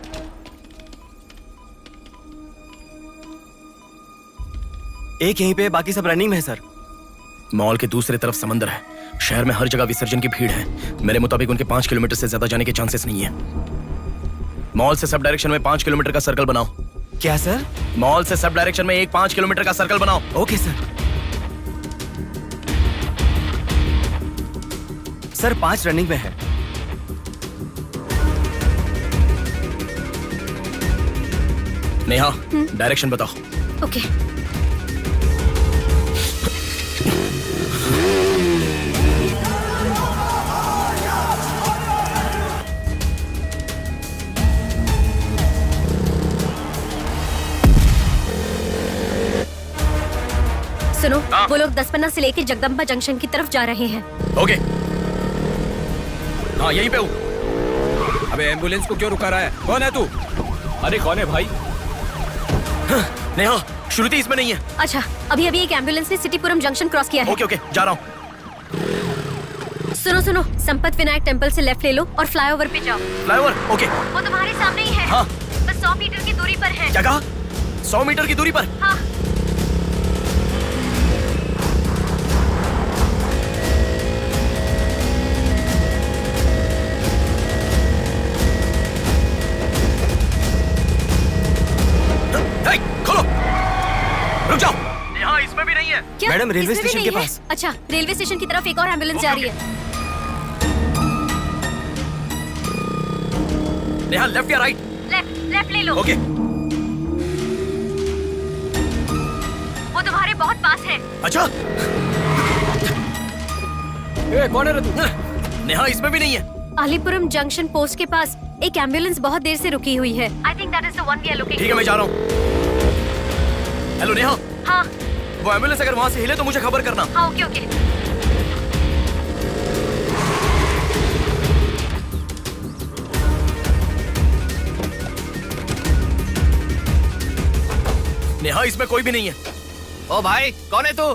एक यहीं पे, बाकी सब रनिंग में है सर। मॉल के दूसरे तरफ समंदर है। शहर में हर जगह विसर्जन की भीड़ है। मेरे मुताबिक उनके 5 किलोमीटर से ज्यादा जाने के चांसेस नहीं है। मॉल से सब डायरेक्शन में 5 किलोमीटर का सर्कल बनाओ। क्या सर? मॉल से सब डायरेक्शन में एक 5 किलोमीटर का सर्कल बनाओ। Okay sir. सर 5 रनिंग में है। नेहा, डायरेक्शन बताओ। ओके। वो लोग 10 से लेके जगदम्बा जंक्शन की तरफ जा रहे हैं। ओके, हाँ यहीं पे हूँ। अबे एम्बुलेंस को क्यों रुका रहा है? कौन है तू? अरे कौन है भाई? नेहा, श्रुति इसमें नहीं है। अच्छा, अभी अभी एक एम्बुलेंस ने सिटीपुरम जंक्शन क्रॉस किया है। ओके ओके, जा रहा हूँ। सुनो सुनो, संपत विनायक टेम्पल से लेफ्ट ले लो और फ्लाईओवर पे जाओ। फ्लाईओवर? ओके। वो तुम्हारे सामने ही है। हाँ। बस 100 मीटर की दूरी पर है। क्या कहा? 100 मीटर की दूरी पर? हाँ। खोलो, रुक जाओ। यहाँ इसमें भी नहीं है। क्या? मैडम, रेलवे इसमें भी स्टेशन के नहीं है? पास। अच्छा, रेलवे स्टेशन की तरफ एक और एम्बुलेंस जा रही है। नेहा, लेफ्ट या राइट? लेफ्ट ले लो। ओके। वो तुम्हारे बहुत पास है। अच्छा, कौन है रे तू? नेहा इसमें भी नहीं है। अलीपुरम जंक्शन पोस्ट के पास एक एम्बुलेंस बहुत देर से रुकी हुई है। I think that is the one we are looking. ठीक है, मैं जा रहा हूँ। हेलो नेहा। हाँ। वो एम्बुलेंस अगर वहाँ से हिले तो मुझे खबर करना। हाँ, ओके ओके। नेहा इसमें कोई भी नहीं है। ओ भाई, कौन है तू?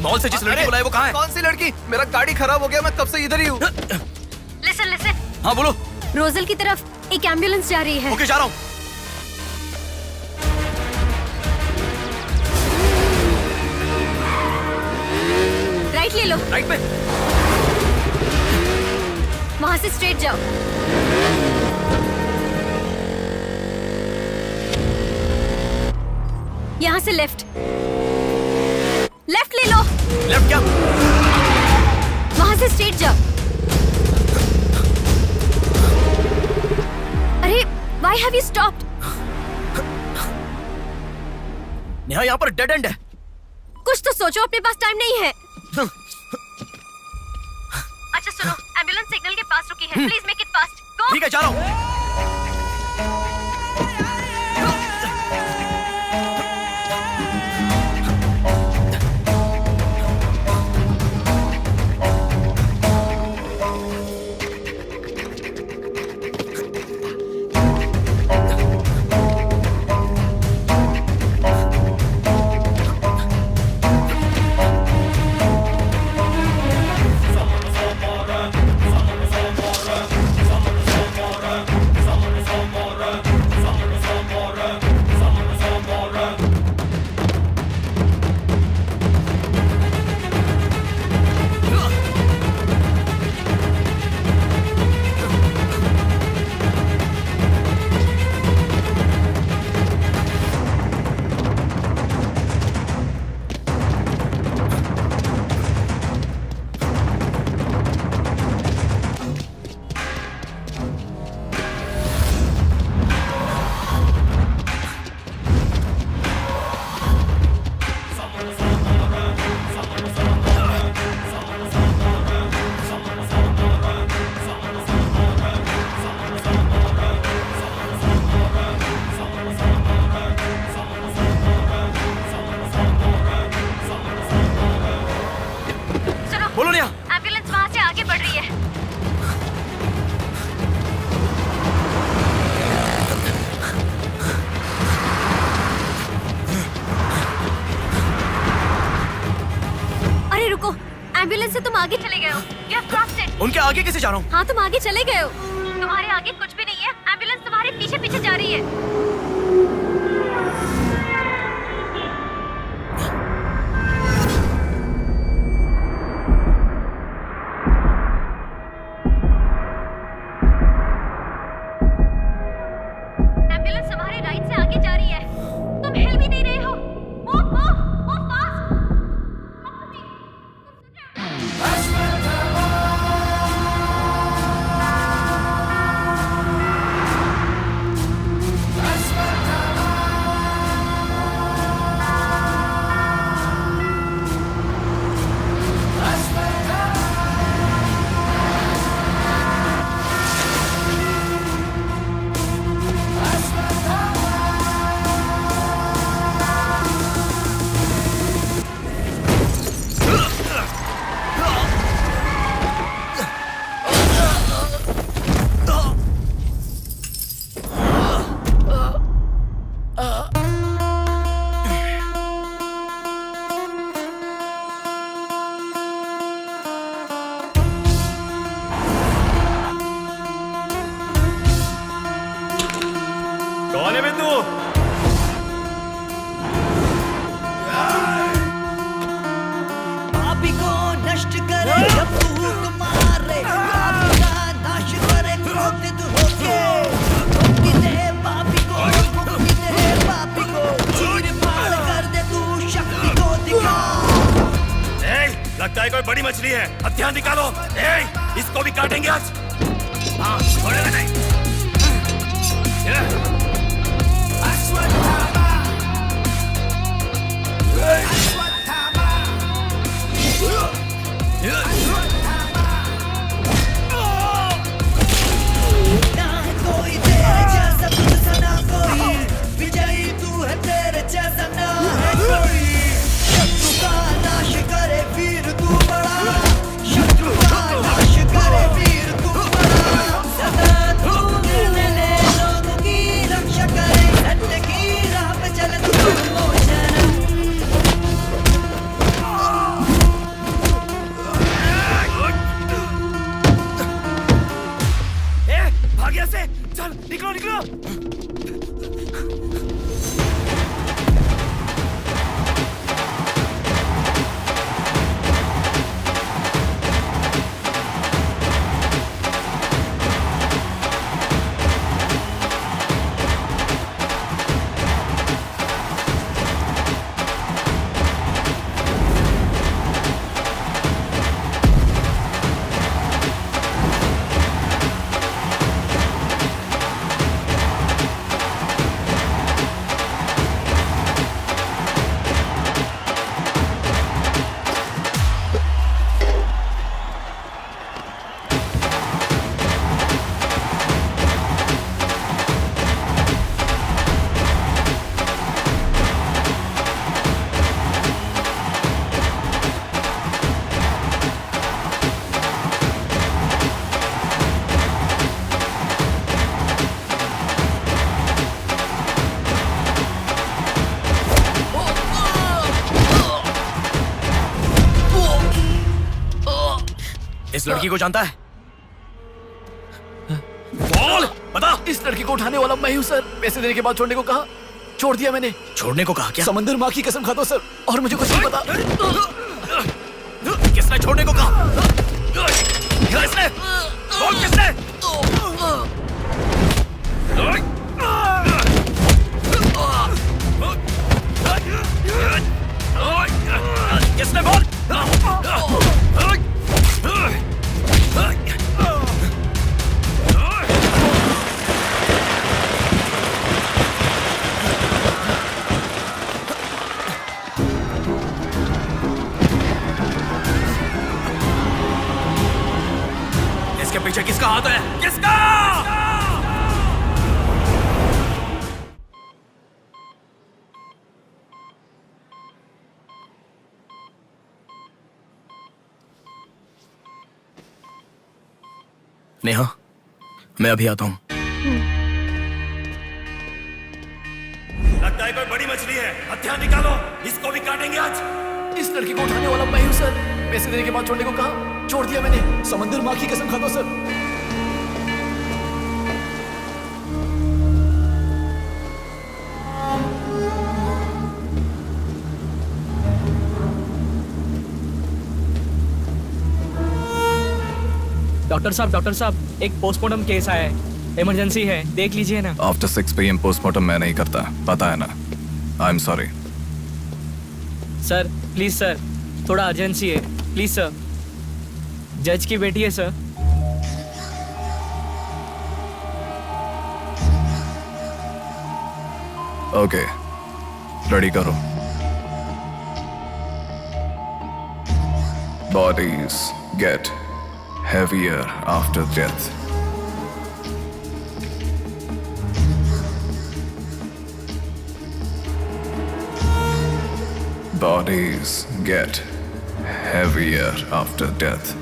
मॉल से जिस लड़की बुलाए वो कहाँ है? कौन सी लड़की? मेरा गाड़ी खराब हो गया, मैं कब से इधर ही हूँ। लिसन। हाँ बोलो। रोजल की तरफ एक एम्बुलेंस जा रही है। ओके, जा रहा हूँ। राइट ले लो। राइट पे? वहाँ से स्ट्रेट जाओ। यहाँ से लेफ्ट ले लो। लेफ्ट क्या? वहाँ से स्ट्रेट जाओ। अरे, why have you stopped? Neha, यहाँ पर डेड एंड है। कुछ तो सोचो, अपने पास टाइम नहीं है। अच्छा सुनो, एम्बुलेंस सिग्नल के पास रुकी है। Please make it fast. Go. ठीक है, जा रहा हूँ। एम्बुलेंस से तुम आगे चले गए हो। You have crossed it. उनके आगे कैसे जा रहा हूँ? हाँ, तुम आगे चले गए हो। तुम्हारे आगे कुछ भी नहीं है। एम्बुलेंस तुम्हारे पीछे पीछे जा रही है। एम्बुलेंस तुम्हारे राइट से आगे जा रही है। तुम हिल भी नहीं रहे हो। Move fast. मछली है, अब ध्यान निकालो। इसको भी काटेंगे आज। हाँ, छोड़ेगा नहीं। ना है कोई तेरे जैसा, तुझसा ना कोई, विजयी तू है, तेरे जैसा ना है कोई। शत्रु का नाश करे वीर तू बड़ा, शत्रु का नाश करे वीर तू बड़ा। सदा तू निर्णय ले, लोगों की रक्षा करे, सत्य की राह पे चले तू मोचन। भाग्य से चल, निकलो निकलो। इस लड़की को जानता है? बोल, बता। इस लड़की को उठाने वाला मैं हूँ सर। पैसे देने के बाद छोड़ने को कहा, छोड़ दिया मैंने। छोड़ने को कहा क्या? समंदर माँ की कसम खाता हूँ सर, और मुझे कुछ नहीं पता। किसने छोड़ने को कहा? किसने? बोल किसने? किसने? बोल। इसके पीछे किसका हाथ है? किसका? नेहा, मैं अभी आता हूं। लगता है कोई बड़ी मछली है, हथियार निकालो, इसको भी काटेंगे आज। इस लड़की को उठाने वाला मैं हूँ सर। पैसे देने के बाद छोड़ने को कहा, छोड़ दिया मैंने। समंदर माँ की कसम खाता हूँ सर। डॉक्टर साहब, एक पोस्टमार्टम केस आया है, इमरजेंसी है, देख लीजिए ना। आफ्टर 6 PM पोस्टमार्टम मैं नहीं करता, पता है ना। I am sorry sir, please sir, थोड़ा अर्जेंसी है, प्लीज सर। जज की बेटी है सर। ओके, रेडी करो। Bodies get heavier after death. Bodies get heavier after death.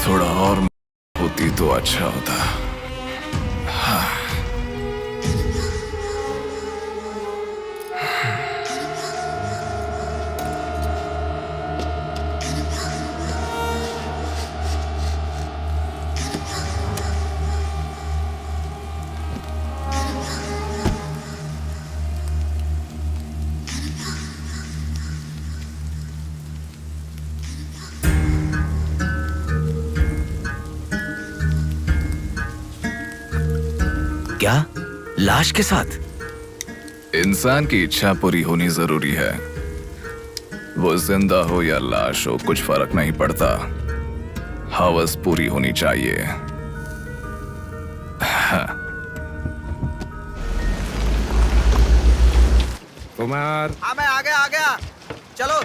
थोड़ा और होती तो अच्छा होता। हाँ। क्या? लाश के साथ? इंसान की इच्छा पूरी होनी जरूरी है। वो जिंदा हो या लाश हो, कुछ फर्क नहीं पड़ता। हवस पूरी होनी चाहिए। हाँ। कुमार, हाँ मैं आ गया। चलो।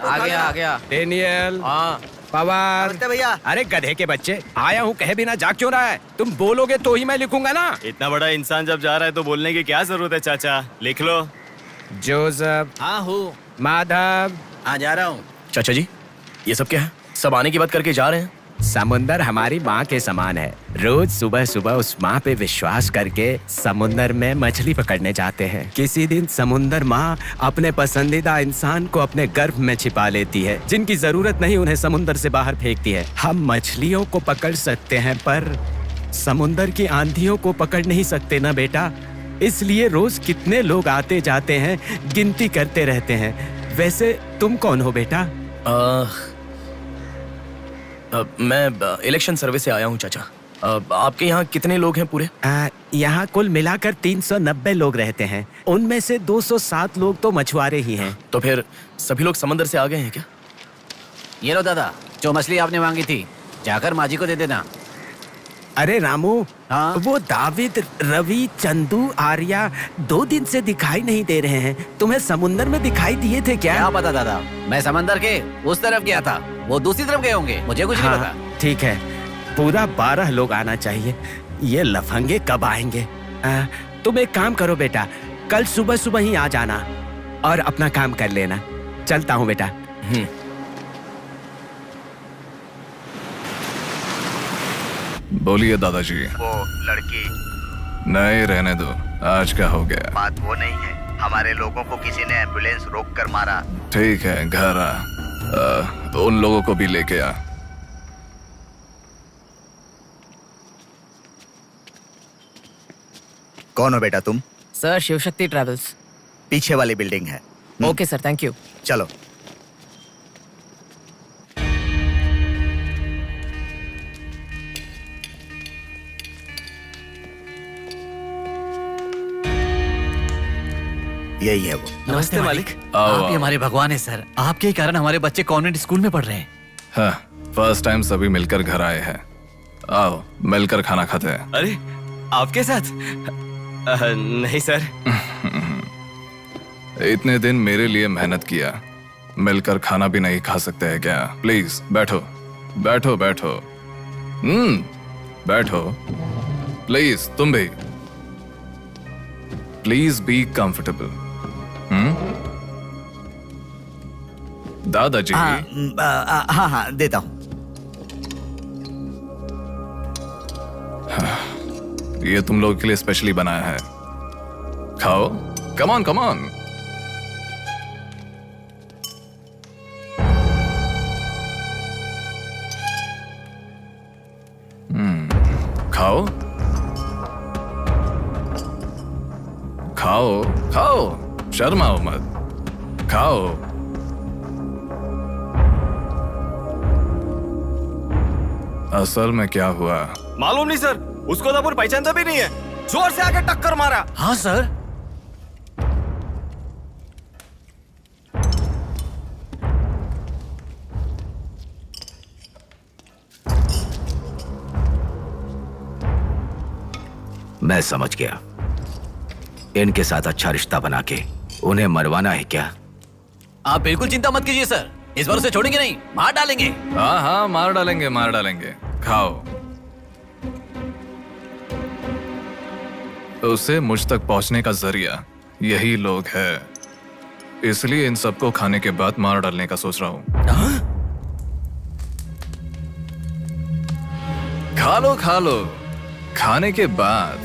आ गया। डेनियल, हाँ पवार। नमस्ते भैया। अरे गधे के बच्चे, आया हूँ कहे बिना जाग क्यों रहा है? तुम बोलोगे तो ही मैं लिखूंगा ना। इतना बड़ा इंसान जब जा रहा है तो बोलने की क्या जरूरत है चाचा, लिख लो। जोसेफ। हाँ हूँ। माधव। हाँ जा रहा हूँ। चाचा जी, ये सब क्या है? सब आने की बात करके जा रहे हैं। समुंदर हमारी माँ के समान है। रोज सुबह सुबह उस माँ पे विश्वास करके समुंदर में मछली पकड़ने जाते हैं। किसी दिन समुंदर माँ अपने पसंदीदा इंसान को अपने गर्भ में छिपा लेती है। जिनकी जरूरत नहीं उन्हें समुंदर से बाहर फेंकती है। हम मछलियों को पकड़ सकते हैं पर समुंदर की आंधियों को पकड़ नहीं सकते ना बेटा। इसलिए रोज कितने लोग आते जाते हैं, गिनती करते रहते हैं। वैसे तुम कौन हो बेटा? मैं इलेक्शन सर्विस से आया हूँ चाचा। आपके यहाँ कितने लोग हैं पूरे? यहाँ कुल मिलाकर 390 लोग रहते हैं। उनमें से 207 लोग तो मछुआरे ही हैं। तो फिर सभी लोग समंदर से आ गए हैं क्या? ये लो दादा, जो मछली आपने मांगी थी, जाकर माँ जी को दे देना। अरे रामू, हाँ? वो दाविद, रवि, चंदू, आर्या 2 दिन से दिखाई नहीं दे रहे हैं। तुम्हें समुंदर में दिखाई दिए थे क्या? क्या पता दादा, मैं समंदर के उस तरफ गया था, वो दूसरी तरफ गए होंगे, मुझे कुछ नहीं पता। ठीक है, पूरा 12 लोग आना चाहिए। ये लफंगे कब आएंगे? तुम एक काम करो बेटा, कल सुबह सुबह ही आ जाना और अपना काम कर लेना। चलता हूँ बेटा। बोलिए दादाजी। वो लड़की। नहीं, रहने दो, आज का हो गया। बात वो नहीं है, हमारे लोगों को किसी ने एम्बुलेंस रोक कर मारा। ठीक है, घर आ। उन लोगों को भी लेके आ। कौन हो बेटा तुम? Sir, Shivshakti travels. पीछे वाली बिल्डिंग है। Okay sir, thank you. चलो। यही है वो। नमस्ते मालिक। आओ, आप ही आओ। हमारे भगवान है सर। आपके ही कारण हमारे बच्चे कॉन्वेंट स्कूल में पढ़ रहे हैं। हाँ, फर्स्ट टाइम सभी मिलकर घर आए हैं। आओ, मिलकर खाना खाते हैं। अरे आपके साथ? नहीं सर। इतने दिन मेरे लिए मेहनत किया, मिलकर खाना भी नहीं खा सकते हैं क्या? प्लीज बैठो, बैठो, बैठो। बैठो प्लीज। तुम भी प्लीज बी कंफर्टेबल। दादाजी। हाँ देता हूँ। ये तुम लोगों के लिए स्पेशली बनाया है, खाओ। Come on, come on. खाओ, खाओ, खाओ, शर्माओ मत, खाओ। असल में क्या हुआ मालूम नहीं सर, उसको तो पहचानता भी नहीं है। जोर से आके टक्कर मारा। हाँ सर। मैं समझ गया। इनके साथ अच्छा रिश्ता बना के उन्हें मरवाना है क्या? आप बिल्कुल चिंता मत कीजिए सर, इस बार उसे छोड़ेंगे नहीं, मार डालेंगे। हाँ हाँ, मार डालेंगे, मार डालेंगे। खाओ। उसे मुझ तक पहुंचने का जरिया यही लोग है, इसलिए इन सबको खाने के बाद मार डालने का सोच रहा हूं। खा लो खाने के बाद।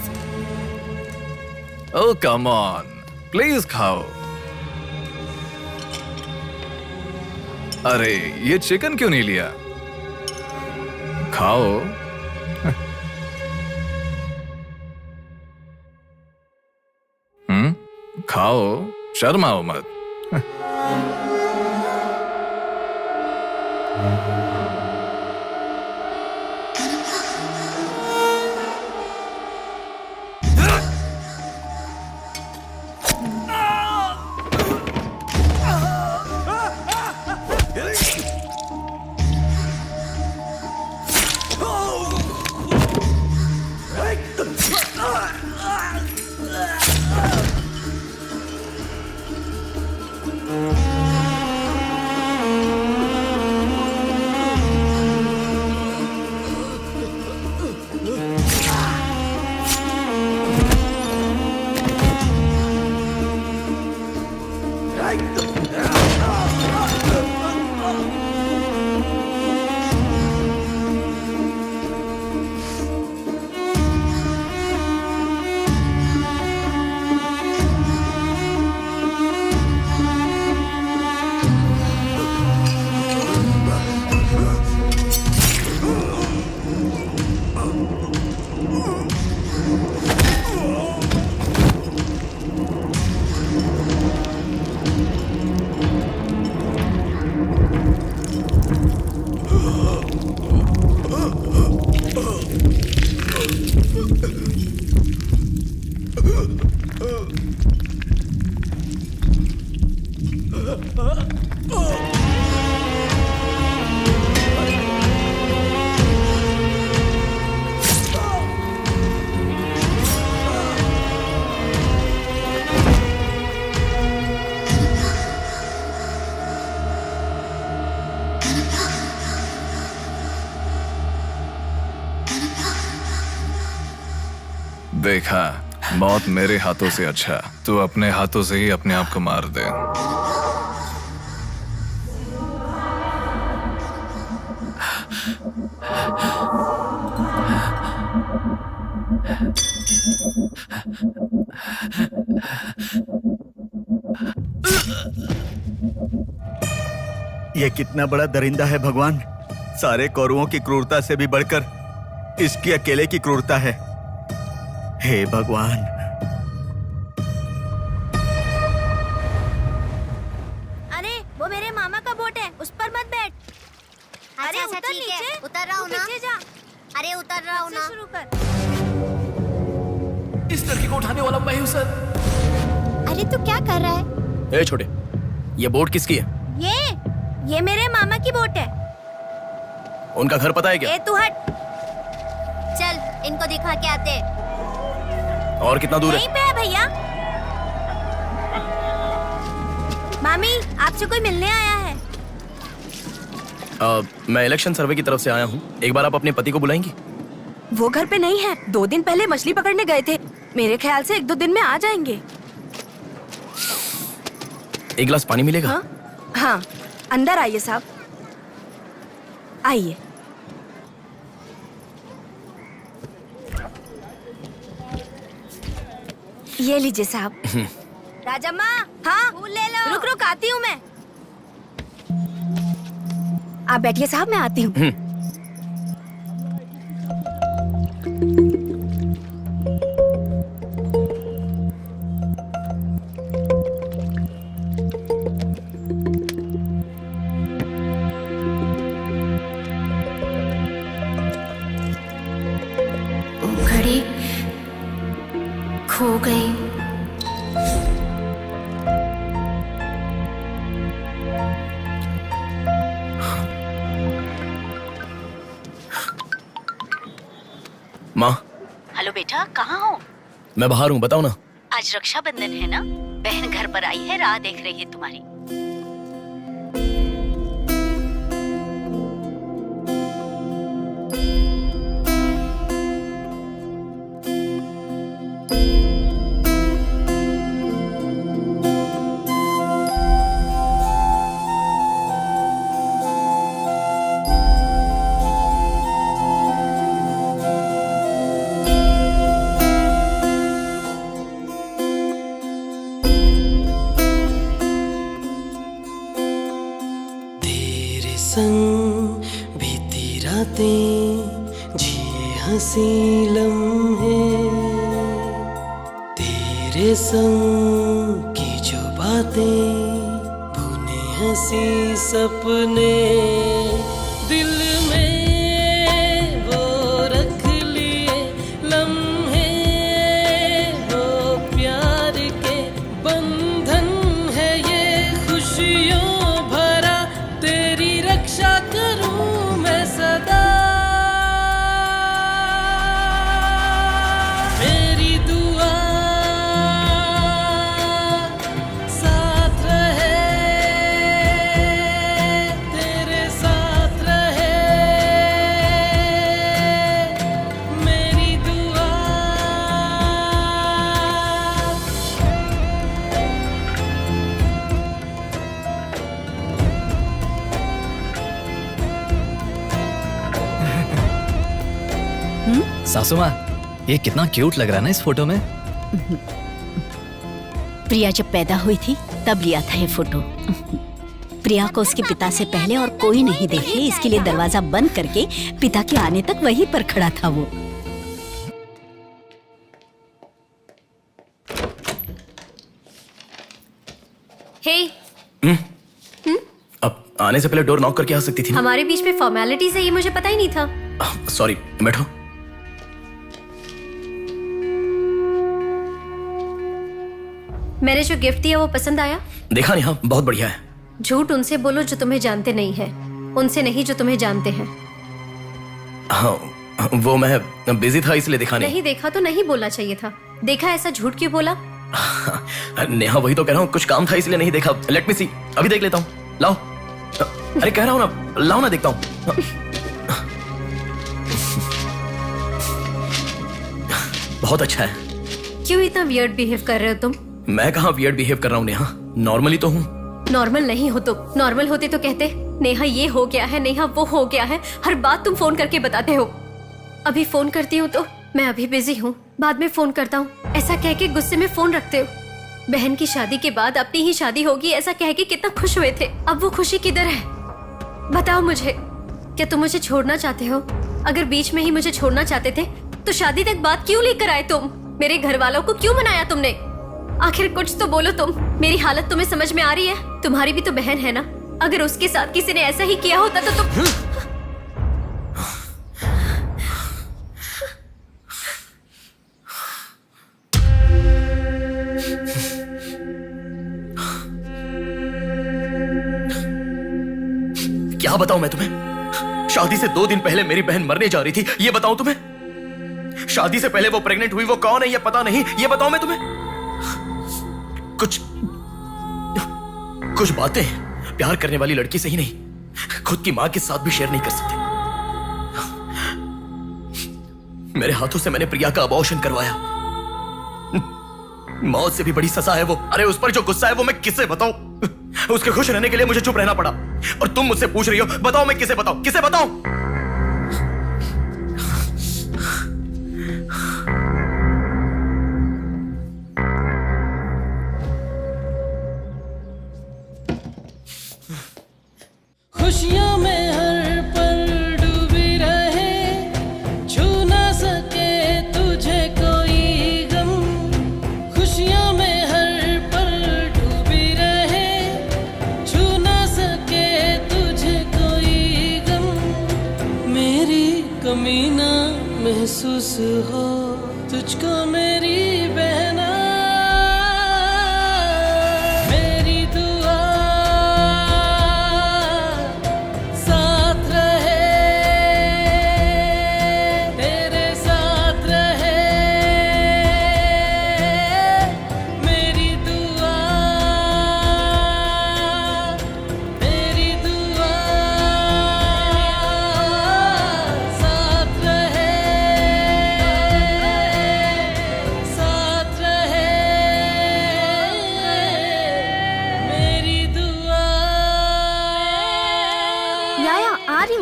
ओ कम ऑन, प्लीज खाओ। अरे ये चिकन क्यों नहीं लिया? खाओ। खाओ, शर्माओ मत। देखा, मौत मेरे हाथों से अच्छा तू अपने हाथों से ही अपने आप को मार दे। ये कितना बड़ा दरिंदा है भगवान। सारे कौरवों की क्रूरता से भी बढ़कर इसकी अकेले की क्रूरता है। हे भगवान। अरे वो मेरे मामा का बोट है, उस पर मत बैठ। अरे अच्छा, उतर ठीक है, नीचे, उतर रहा हूँ ना। नीचे जा। अरे उतर रहा हूँ ना। शुरू कर। इस लड़की को उठाने वाला मैं हूँ सर। अरे तू क्या कर रहा है? ए छोटे, ये बोट किसकी है? ये मेरे मामा की बोट है। उनका घर पता है क्या? ए तू हट। चल इनको दिखा के आते। और कितना दूर यहीं है? पे है भैया। मामी आपसे कोई मिलने आया है। मैं इलेक्शन सर्वे की तरफ से आया हूँ। एक बार आप अपने पति को बुलाएंगी? वो घर पे नहीं है, 2 दिन पहले मछली पकड़ने गए थे। मेरे ख्याल से 1-2 दिन में आ जाएंगे। एक गिलास पानी मिलेगा? हाँ, अंदर आइए साहब, आइए। ये लीजिए साहब। राजम्मा, हाँ फूल ले लो। रुक रुक आती हूँ मैं। आप बैठिए साहब, मैं आती हूँ। घड़ी खो गई। माँ, हेलो बेटा, कहाँ हो? मैं बाहर हूँ, बताओ ना। आज रक्षाबंधन है ना, बहन घर पर आई है, राह देख रही है तुम्हारी। संग बीती रातें जिए हंसी लम्हे, तेरे संग की जो बातें बुने हंसी सपने, दिल में वो रख लिए लम्हे, वो प्यार के बंधन है ये खुशियों भरा, तेरी रक्षा करूं मैं सदा। मेरी दुआ साथ रहे, तेरे साथ रहे, मेरी दुआ। सासू माँ, ये कितना क्यूट लग रहा है ना इस फोटो में। प्रिया जब पैदा हुई थी तब लिया था ये फोटो। प्रिया को उसके पिता से पहले और कोई नहीं देखे, इसके लिए दरवाजा बंद करके पिता के आने तक वहीं पर खड़ा था वो। हे, अब आने से पहले डोर नॉक करके आ सकती थी ना? हमारे बीच में फॉर्मेलिटीज है, ये मुझे पता ही नहीं था। सॉरी, बैठो। मैंने जो गिफ्ट दिया वो पसंद आया? देखा नहीं? हाँ, बहुत बढ़िया है। झूठ उनसे बोलो जो तुम्हें जानते नहीं है, उनसे नहीं जो तुम्हें जानते हैं। हाँ, वो मैं बिजी था इसलिए देखा नहीं। नहीं देखा तो नहीं बोलना चाहिए था। देखा, ऐसा झूठ क्यों बोला? नेहा, वही तो कह रहा हूँ, कुछ काम था इसलिए नहीं देखा। लेट मी सी, अभी देख लेता हूँ। लाओ। अरे कह रहा हूँ ना, लाओ ना, देखता हूँ। बहुत अच्छा है। क्यों इतना वियर्ड बिहेव कर रहे हो तुम? मैं कहाँ वियर्ड बिहेव कर रहा हूँ नेहा, नॉर्मली तो हूँ। नॉर्मल नहीं हो तुम। नॉर्मल होते तो कहते नेहा ये हो गया है, नेहा वो हो गया है। हर बात तुम फोन करके बताते हो। अभी फोन करती हूँ तो मैं अभी बिजी हूँ, बाद में फोन करता हूँ, ऐसा कह के गुस्से में फोन रखते हो। बहन की शादी के बाद अपनी ही शादी होगी ऐसा कह के कितना खुश हुए थे, अब वो खुशी किधर है? बताओ मुझे, क्या तुम मुझे छोड़ना चाहते हो? अगर बीच में ही मुझे छोड़ना चाहते थे तो शादी तक बात क्यों लेकर आए तुम? मेरे घर वालों को क्यों मनाया तुमने? आखिर कुछ तो बोलो तुम। मेरी हालत तुम्हें समझ में आ रही है? तुम्हारी भी तो बहन है ना, अगर उसके साथ किसी ने ऐसा ही किया होता तो तुम। क्या बताऊं मैं तुम्हें? शादी से 2 दिन पहले मेरी बहन मरने जा रही थी, ये बताऊं तुम्हें? शादी से पहले वो प्रेग्नेंट हुई, वो कौन है ये पता नहीं, ये बताऊं मैं तुम्हें? कुछ बातें प्यार करने वाली लड़की से ही नहीं, खुद की मां के साथ भी शेयर नहीं कर सकते। मेरे हाथों से मैंने प्रिया का अबॉर्शन करवाया। मौत से भी बड़ी सजा है वो। अरे उस पर जो गुस्सा है वो मैं किसे बताऊं? उसके खुश रहने के लिए मुझे चुप रहना पड़ा, और तुम मुझसे पूछ रही हो बताओ मैं किसे बताऊं, किसे बताऊं? खुशियों में हर पल डूबी रहे, छू ना सके तुझे कोई गम। खुशियों में हर पल डूबी रहे, छू ना सके तुझे कोई गम। मेरी कमी ना महसूस हो तुझको मेरी बहना।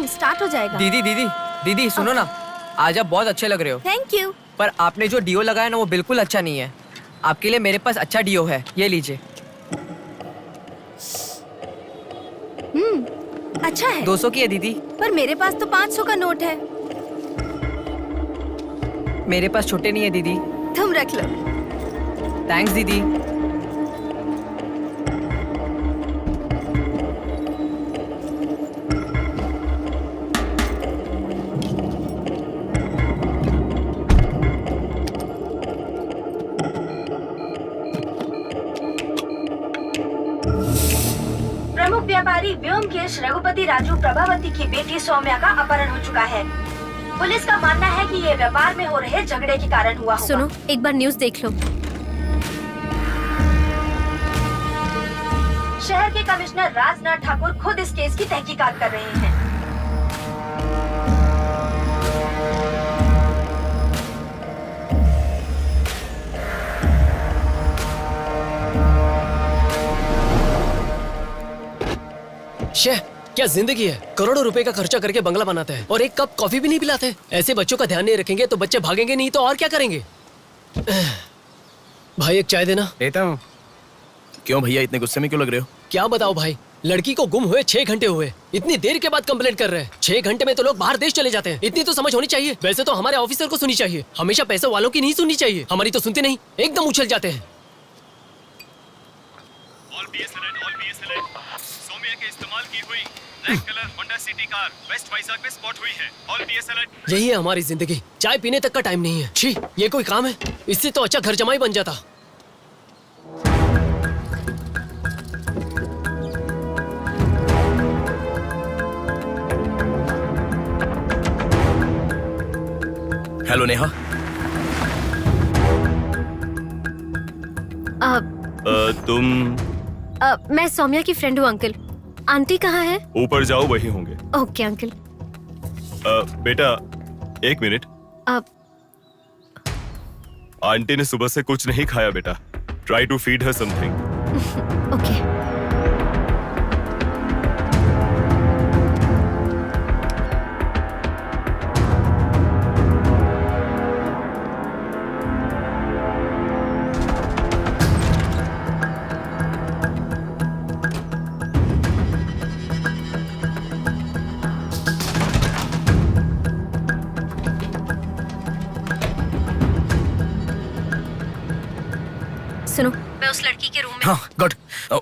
स्टार्ट हो जाएगा। दीदी सुनो ना, आज आप बहुत अच्छे लग रहे हो। Thank you. पर आपने जो डिओ लगाया ना वो बिल्कुल अच्छा नहीं है। आपके लिए मेरे पास अच्छा डिओ है, ये लीजिए। अच्छा है। 200 की है दीदी। पर मेरे पास तो 500 का नोट है। मेरे पास छोटे नहीं है दीदी। तुम रख लो। थैंक्स दीदी। प्रमुख व्यापारी व्योमकेश रघुपति राजू प्रभावती की बेटी सौम्या का अपहरण हो चुका है। पुलिस का मानना है कि ये व्यापार में हो रहे झगड़े के कारण हुआ होगा। सुनो, एक बार न्यूज़ देख लो। शहर के कमिश्नर राजनाथ ठाकुर खुद इस केस की तहकीकात कर रहे हैं। शे, क्या जिंदगी है। करोड़ों रुपए का खर्चा करके बंगला बनाते हैं और एक कप कॉफी भी नहीं पिलाते। ऐसे बच्चों का ध्यान नहीं रखेंगे तो बच्चे भागेंगे नहीं तो और क्या करेंगे। भाई एक चाय देना। देता हूँ। क्यों भैया इतने गुस्से में क्यों लग रहे हो? क्या बताओ भाई, लड़की को गुम हुए 6 घंटे हुए, इतनी देर के बाद कंप्लेंट कर रहे हैं। 6 घंटे में तो लोग बाहर देश चले जाते हैं। इतनी तो समझ होनी चाहिए। वैसे तो हमारे ऑफिसर को सुनी चाहिए, हमेशा पैसे वालों की नहीं सुननी चाहिए। हमारी तो सुनते नहीं, एकदम उछल जाते हैं। सौम्या के इस्तेमाल की हुई black colour Honda City car west Vizag में स्पॉट हुई है। All BS alert. यही है हमारी जिंदगी। चाय पीने तक का टाइम नहीं है। छी, ये कोई काम है? इससे तो अच्छा घर जमाई बन जाता। हेलो नेहा। तुम? मैं सौम्या की फ्रेंड हूँ अंकल। आंटी कहाँ है? ऊपर जाओ, वही होंगे। Okay uncle. बेटा एक मिनट। आंटी ने सुबह से कुछ नहीं खाया बेटा। Try to feed her something. Okay. सुनो, मैं उस लड़की के रूम में। हाँ गुड।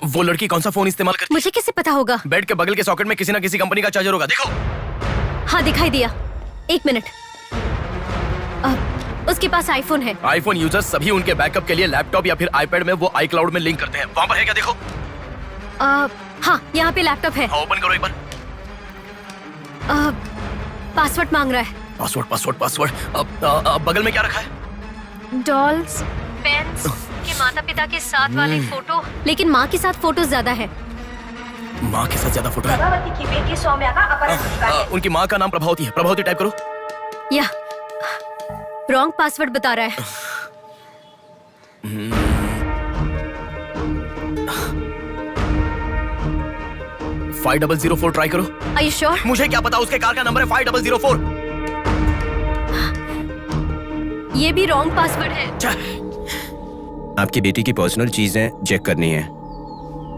वो लड़की कौन सा फोन इस्तेमाल करती है? मुझे कैसे पता होगा? बेड के बगल के सॉकेट में किसी ना किसी कंपनी का चार्जर होगा, देखो। हाँ दिखाई दिया। 1 मिनट। उसके पास आईफोन है। आईफोन यूजर्स सभी उनके बैकअप के लिए लैपटॉप या फिर आईपैड में वो iCloud में लिंक करते हैं। वहाँ पर है क्या, देखो। हाँ, यहाँ पे लैपटॉप है। हाँ, ओपन करो एक बार। पासवर्ड मांग रहा है। Password password password. बगल में क्या रखा है? डॉल्स, पेन्स, के माता पिता के साथ वाले फोटो, लेकिन माँ के साथ फोटो ज्यादा है। माँ के साथ ज्यादा फोटो है। प्रभावती की बेटी सौम्या का अपहरण हो चुका है। उनकी माँ का नाम प्रभावती है। प्रभावती टाइप करो। या रॉन्ग पासवर्ड बता रहा है। 5004 ट्राई करो। Are you sure? मुझे क्या पता, उसके कार का नंबर है 5004। ये भी रॉन्ग पासवर्ड है। आपकी बेटी की पर्सनल चीजें चेक करनी है।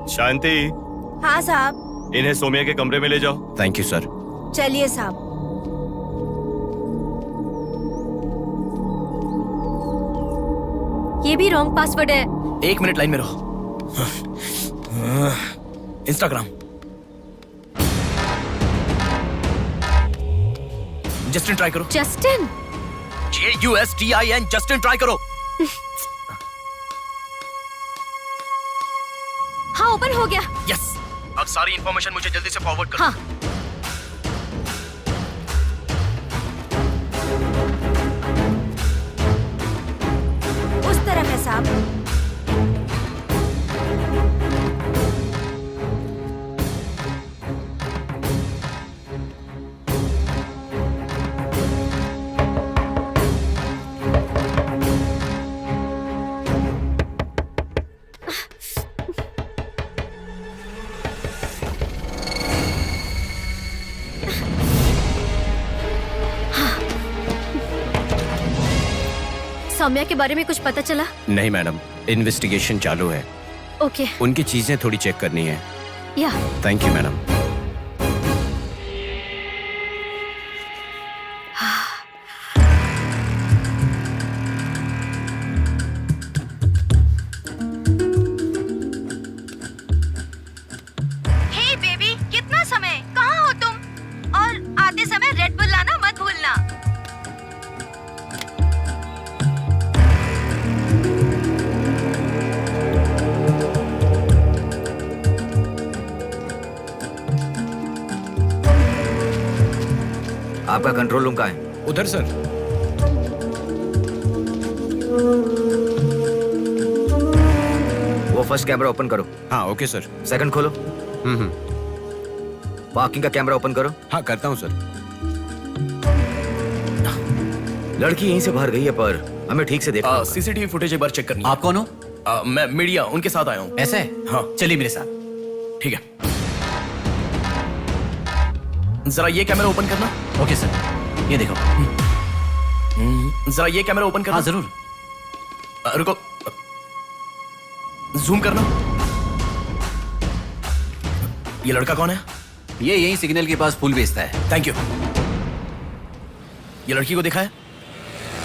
शांति, हाँ साहब। इन्हें सौम्या के कमरे में ले जाओ। Thank you sir. चलिए साहब। ये भी रॉन्ग पासवर्ड है। 1 मिनट लाइन में रहो। इंस्टाग्राम। जस्टिन ट्राई करो। जस्टिन? JUSTIN जस्टिन ट्राई करो। हाँ, ओपन हो गया। यस। अब सारी इंफॉर्मेशन मुझे जल्दी से फॉरवर्ड करो। हाँ। उस तरफ है साहब। सौम्या के बारे में कुछ पता चला? नहीं मैडम, इन्वेस्टिगेशन चालू है। ओके। उनकी चीजें थोड़ी चेक करनी है। या। Thank you madam. आपका कंट्रोल रूम कहाँ है? उधर सर। वो फर्स्ट कैमरा ओपन करो। हाँ ओके सर। सेकंड खोलो। पार्किंग का कैमरा ओपन करो। हाँ करता हूँ सर। लड़की यहीं से बाहर गई है पर हमें ठीक से देखना। सीसीटीवी फुटेज एक बार चेक करनी है। आप कौन हो? मैं मीडिया, उनके साथ आया हूँ। ऐसा है? हाँ चलिए मेरे साथ। ठीक है, जरा ये कैमरा ओपन करना। ओके सर, ये देखो। जरा ये कैमरा ओपन करना। हाँ जरूर। रुको, जूम करना। ये लड़का कौन है? ये यही सिग्नल के पास फूल बेचता है। Thank you. ये लड़की को देखा है?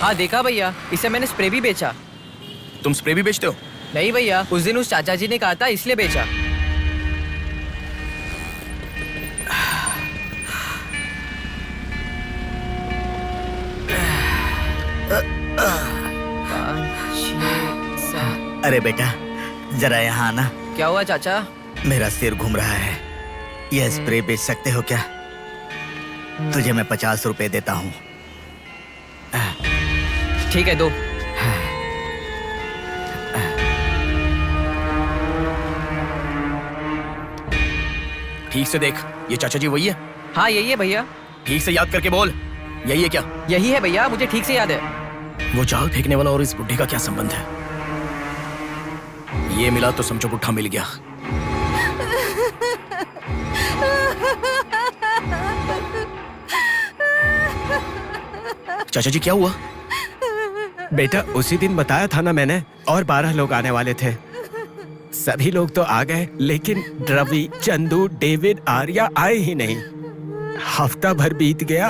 हाँ देखा भैया, इसे मैंने स्प्रे भी बेचा। तुम स्प्रे भी बेचते हो? नहीं भैया, उस दिन उस चाचा जी ने कहा था इसलिए बेचा। अरे बेटा जरा यहाँ आना। क्या हुआ चाचा? मेरा सिर घूम रहा है। यह स्प्रे बेच सकते हो क्या? तुझे मैं 50 रुपए देता हूँ। ठीक है, दो। ठीक से देख, ये चाचा जी वही है? हाँ यही है भैया। ठीक से याद करके बोल, यही है क्या? यही है भैया, मुझे ठीक से याद है। वो जाल फेंकने वाला और इस बुड्ढे का क्या संबंध है? ये मिला तो समझो बुड्ढा मिल गया। चाचा जी क्या हुआ? बेटा उसी दिन बताया था ना मैंने, और 12 लोग आने वाले थे। सभी लोग तो आ गए लेकिन रवि, चंदू, डेविड, आर्या आए ही नहीं। हफ्ता भर बीत गया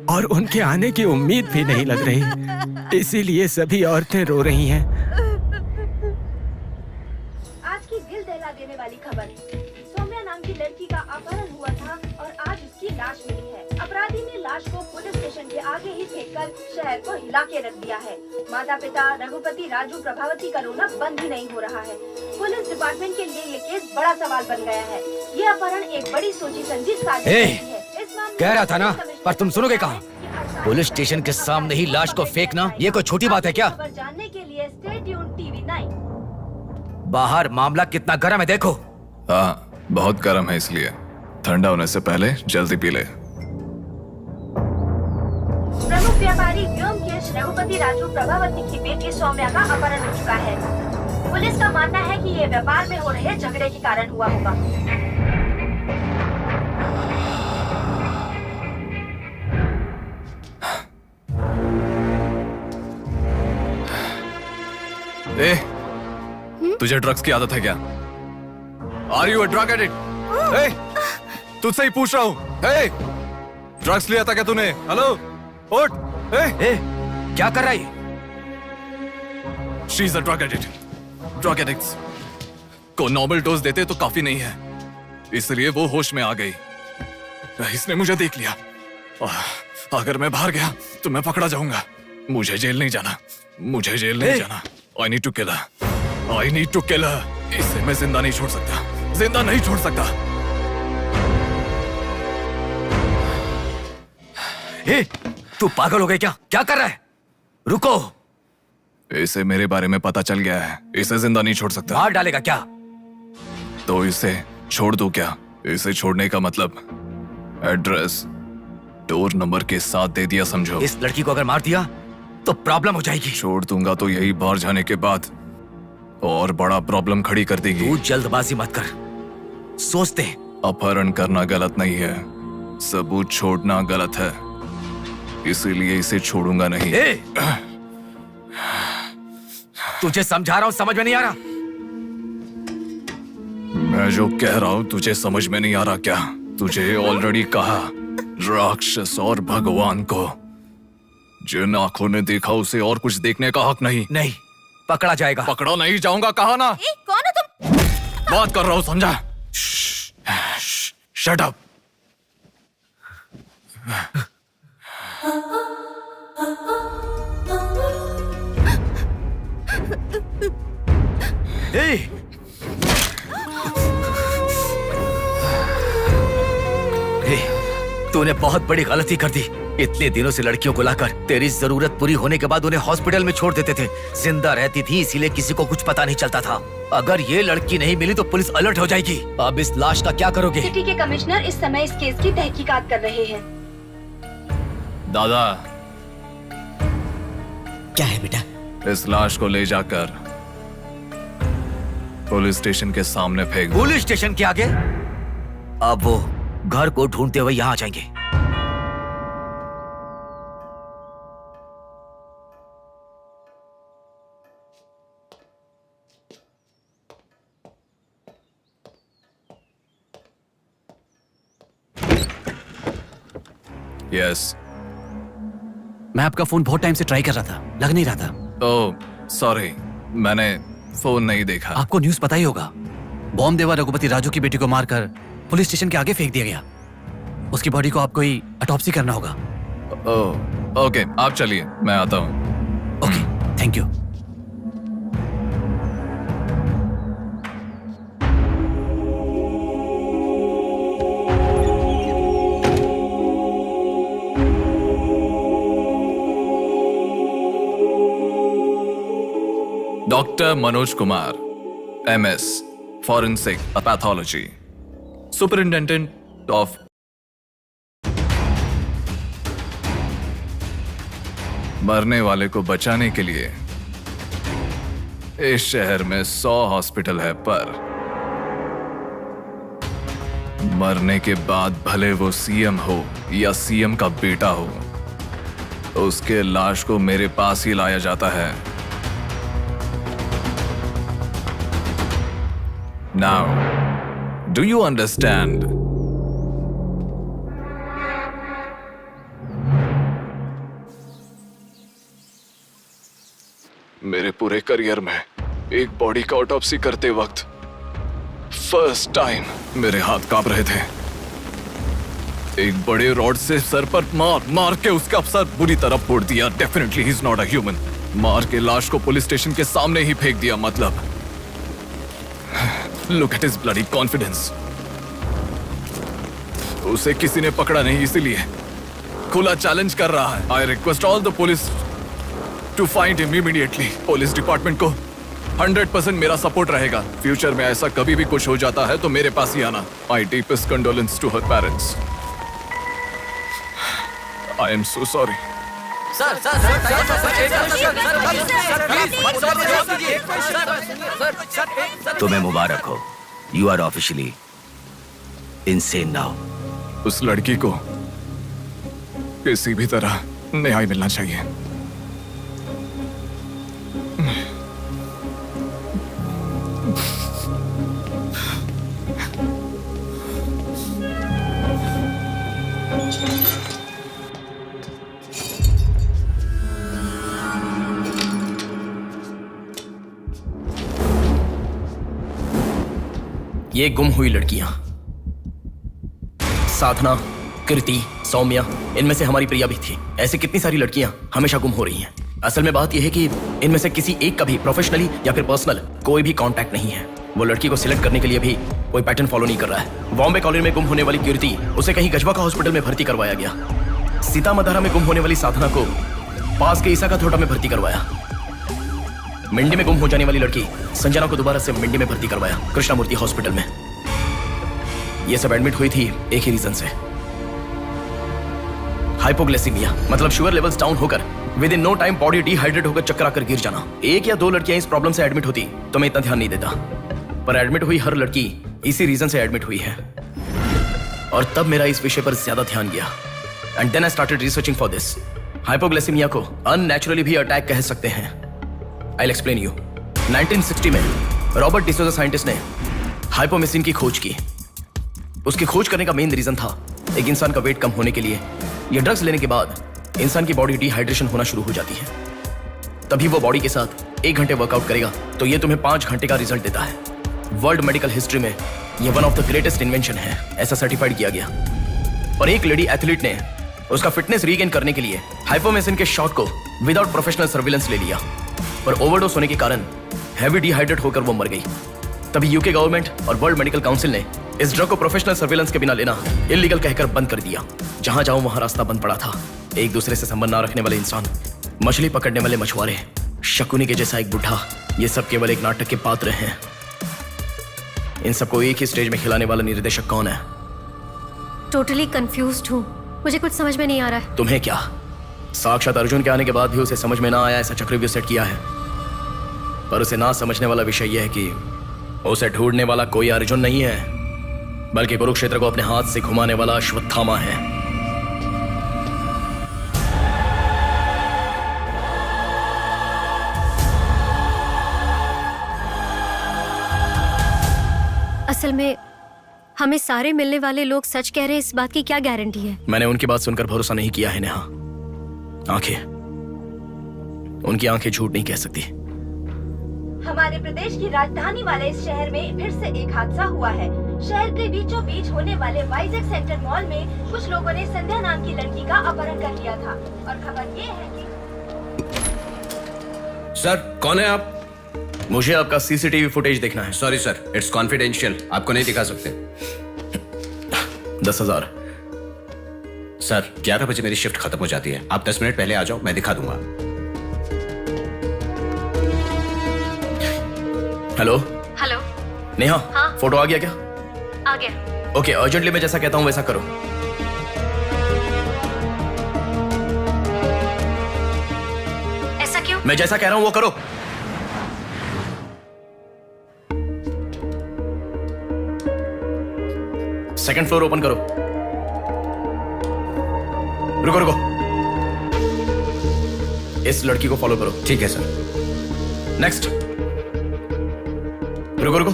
और उनके आने की उम्मीद भी नहीं लग रही। इसीलिए सभी औरतें रो रही हैं। आज की दिल दहला देने वाली खबर, सौम्या नाम की लड़की का अपहरण हुआ था और आज उसकी लाश मिली है। अपराधी ने लाश को पुलिस स्टेशन के आगे ही फेंककर शहर को हिला के रख दिया है। माता पिता रघुपति, राजू, प्रभावती का रोना बंद ही नहीं हो रहा है। पुलिस डिपार्टमेंट के लिए ये केस बड़ा सवाल बन गया है। ये अपहरण एक बड़ी सोची समझी साजिश है। कह रहा था ना, पर तुम सुनोगे कहाँ? पुलिस स्टेशन के सामने ही लाश को फेंकना ये कोई छोटी बात है क्या? जानने के लिए स्टे ट्यून्ड टीवी 9। बाहर मामला कितना गर्म है देखो। हाँ बहुत गर्म है, इसलिए ठंडा होने से पहले जल्दी पी ले। प्रमुख व्यापारी व्योमकेश रघुपति राजू प्रभावती की बेटी सौम्या का अपहरण हो चुका है। पुलिस का मानना है कि ये व्यापार में हो रहे झगड़े के कारण हुआ होगा। ए, तुझे ड्रग्स की आदत है क्या? Are you a drug addict? तुझसे ही पूछ रहा हूँ। ड्रग्स लिया था क्या तूने? हेलो, उठ। क्या कर रहा है? She is a drug addict. Drug addicts को नॉर्मल डोज देते तो काफी नहीं है, इसलिए वो होश में आ गई। इसने मुझे देख लिया। अगर मैं बाहर गया तो मैं पकड़ा जाऊंगा। मुझे जेल नहीं जाना, मुझे जेल नहीं जाना। I need to kill her. I need to kill her. इसे मैं जिंदा नहीं छोड़ सकता, जिंदा नहीं छोड़ सकता। तू पागल हो गया क्या? क्या कर रहा है? रुको। इसे मेरे बारे में पता चल गया है, इसे जिंदा नहीं छोड़ सकता। मार डालेगा क्या? तो इसे छोड़ दूं क्या? इसे छोड़ने का मतलब एड्रेस, डोर नंबर के साथ दे दिया, समझो। इस लड़की को अगर मार दिया तो प्रॉब्लम हो जाएगी। छोड़ दूंगा तो यही बाहर जाने के बाद और बड़ा प्रॉब्लम खड़ी कर देगी। तू जल्दबाजी मत कर, सोचते। अपहरण करना गलत नहीं है, सबूत छोड़ना गलत है, इसीलिए इसे छोड़ूंगा नहीं। तुझे समझा रहा हूं, समझ में नहीं आ रहा? मैं जो कह रहा हूं तुझे समझ में नहीं आ रहा क्या? तुझे ऑलरेडी कहा, राक्षस और भगवान को जिन आंखों ने देखा उसे और कुछ देखने का हक नहीं। नहीं, पकड़ा जाएगा। पकड़ा नहीं जाऊंगा, कहा ना। कौन हो तुम? बात कर रहा हूं, समझा? Shut up. तूने बहुत बड़ी गलती कर दी। इतने दिनों से लड़कियों को लाकर तेरी जरूरत पूरी होने के बाद उन्हें हॉस्पिटल में छोड़ देते थे। जिंदा रहती थी इसीलिए किसी को कुछ पता नहीं चलता था। अगर ये लड़की नहीं मिली तो पुलिस अलर्ट हो जाएगी। अब इस लाश का क्या करोगे? सिटी के कमिश्नर इस समय इस केस की तहकीकात कर रहे हैं। दादा, क्या है बेटा? इस लाश को ले जाकर पुलिस स्टेशन के सामने फेंक दो। पुलिस स्टेशन के आगे? अब वो घर को ढूंढते हुए यहाँ आ जाएंगे। यस, मैं आपका फोन बहुत टाइम से ट्राई कर रहा था, लग नहीं रहा था। ओह सॉरी, मैंने फोन नहीं देखा। आपको न्यूज़ पता ही होगा, बॉम्ब देवा रघुपति राजू की बेटी को मारकर पुलिस स्टेशन के आगे फेंक दिया गया। उसकी बॉडी को आपको ही ऑटोप्सी करना होगा। ओह ओके, आप चलिए, मैं आता हूँ। Okay, thank you. Doctor Manoj Kumar, MS, Forensic Pathology, Superintendent of मरने वाले को बचाने के लिए इस शहर में 100 हॉस्पिटल है, पर मरने के बाद भले वो CM हो या CM का बेटा हो, उसके लाश को मेरे पास ही लाया जाता है। Now, do you understand? मेरे पूरे करियर में एक बॉडी का ऑटोप्सी करते वक्त फर्स्ट टाइम मेरे हाथ कांप रहे थे। एक बड़े रॉड से सर पर मार के उसका सर बुरी तरह फोड़ दिया। Definitely he is not a human. मार के लाश को पुलिस स्टेशन के सामने ही फेंक दिया। मतलब look at his bloody confidence. उसे किसी ने पकड़ा नहीं, इसीलिए खुला चैलेंज कर रहा है। I request all the police to find him immediately. Police department को 100% मेरा सपोर्ट रहेगा। फ्यूचर में ऐसा कभी भी कुछ हो जाता है तो मेरे पास ही आना। My deepest condolence to her parents. I am so sorry. तुम्हें मुबारक हो, you are officially insane now. उस लड़की को किसी भी तरह न्याय मिलना चाहिए। ये गुम हुई लड़कियां साधना, कृति, सौम्या, इनमें से हमारी प्रिया भी थी। ऐसी कितनी सारी लड़कियां हमेशा गुम हो रही हैं। असल में बात यह है कि इनमें से किसी एक का भी प्रोफेशनली या फिर पर्सनल कोई भी कांटेक्ट नहीं है। वो लड़की को सिलेक्ट करने के लिए भी कोई पैटर्न फॉलो नहीं कर रहा है। बॉम्बे कॉलोनी में गुम होने वाली कीर्ति, उसे कहीं गजवा का हॉस्पिटल में भर्ती करवाया गया। सीतामढ़ी में गुम होने वाली साधना को पास के ईसा का थोटा में भर्ती करवाया। मिंडी में गुम हो जाने वाली लड़की संजना को दोबारा से मिंडी में भर्ती करवाया, कृष्णामूर्ति हॉस्पिटल में। ये सब एडमिट हुई थी एक ही रीजन से, हाइपोग्लाइसेमिया, मतलब शुगर लेवल्स डाउन होकर within no time body dehydrate होकर चक्कर आकर गिर जाना। एक या दो लड़कियां इस प्रॉब्लम से एडमिट होती तो मैं इतना ध्यान नहीं देता, पर एडमिट हुई हर लड़की इसी रीजन से एडमिट हुई है। और तब मेरा इस विषय पर ज्यादा ध्यान गया and then I started researching for this. Hypoglycaemia को अननेचुरली भी अटैक कह सकते हैं। I will explain you. 1960 में रॉबर्ट डिसोजा साइंटिस्ट ने हाइपोमेसिन की खोज की। उसकी खोज करने का मेन रीजन था एक इंसान का वेट कम होने के लिए ये ड्रग्स लेने के बाद इंसान की बॉडी डिहाइड्रेशन होना शुरू हो जाती है। तभी वो बॉडी के साथ 1 घंटे वर्कआउट करेगा तो ये तुम्हें 5 घंटे का रिजल्ट देता है। वर्ल्ड मेडिकल हिस्ट्री में ये one of the greatest invention है, ऐसा सर्टिफाइड किया गया। और एक लेडी एथलीट ने उसका फिटनेस रीगेन करने के लिए हाइपोमेसिन के शॉट को विदाउट प्रोफेशनल सर्विलेंस ले लिया, पर ओवरडोज होने के कारण हैवी डिहाइड्रेट होकर वो मर गई। तभी यूके गवर्नमेंट और वर्ल्ड मेडिकल काउंसिल ने इस ड्रग को प्रोफेशनल सर्विलेंस के बिना लेना इलीगल कहकर बंद कर दिया। जहां जाऊं वहां रास्ता बंद पड़ा था। एक दूसरे से संबंध ना रखने वाले इंसान, मछली पकड़ने वाले मछुआरे, शकुनी के जैसा एक बुढ़ा, ये सब केवल एक नाटक के पात्र हैं। इन सबको एक ही स्टेज में खिलाने वाला निर्देशक कौन है? टोटली कंफ्यूज्ड हूँ, मुझे कुछ समझ में नहीं आ रहा है। तुम्हें क्या? साक्षात अर्जुन के आने के बाद भी उसे समझ में ना आया ऐसा चक्रव्यूह सेट किया है। पर उसे ना समझने वाला विषय यह है कि उसे ढूंढने वाला कोई अर्जुन नहीं है, बल्कि कुरुक्षेत्र को अपने हाथ से घुमाने वाला अश्वत्थामा है। असल में हमें सारे मिलने वाले लोग सच कह रहे हैं, इस बात की क्या गारंटी है? मैंने उनकी बात सुनकर भरोसा नहीं किया है नेहा। आंखें, उनकी आंखें झूठ नहीं कह सकती। हमारे प्रदेश की राजधानी वाले इस शहर में फिर से एक हादसा हुआ है। शहर के बीचों बीच होने वाले वाइजैक सेंटर मॉल में कुछ लोगों ने संध्या नाम की लड़की का अपहरण कर लिया था और खबर ये है कि सर, कौन है आप? मुझे आपका सीसीटीवी फुटेज देखना है। सॉरी सर, इट्स कॉन्फिडेंशियल, आपको नहीं दिखा सकते। 10,000। सर, 11 बजे मेरी शिफ्ट खत्म हो जाती है, आप 10 मिनट पहले आ जाओ, मैं दिखा दूंगा। Hello hello. नेहा, हाँ? फोटो आ गया क्या? आ गया। ओके, अर्जेंटली मैं जैसा कहता हूँ वैसा करो। ऐसा क्यों? मैं जैसा कह रहा हूँ वो करो। सेकंड फ्लोर ओपन करो। रुको रुको, इस लड़की को फॉलो करो। ठीक है सर। नेक्स्ट। रुको रुको,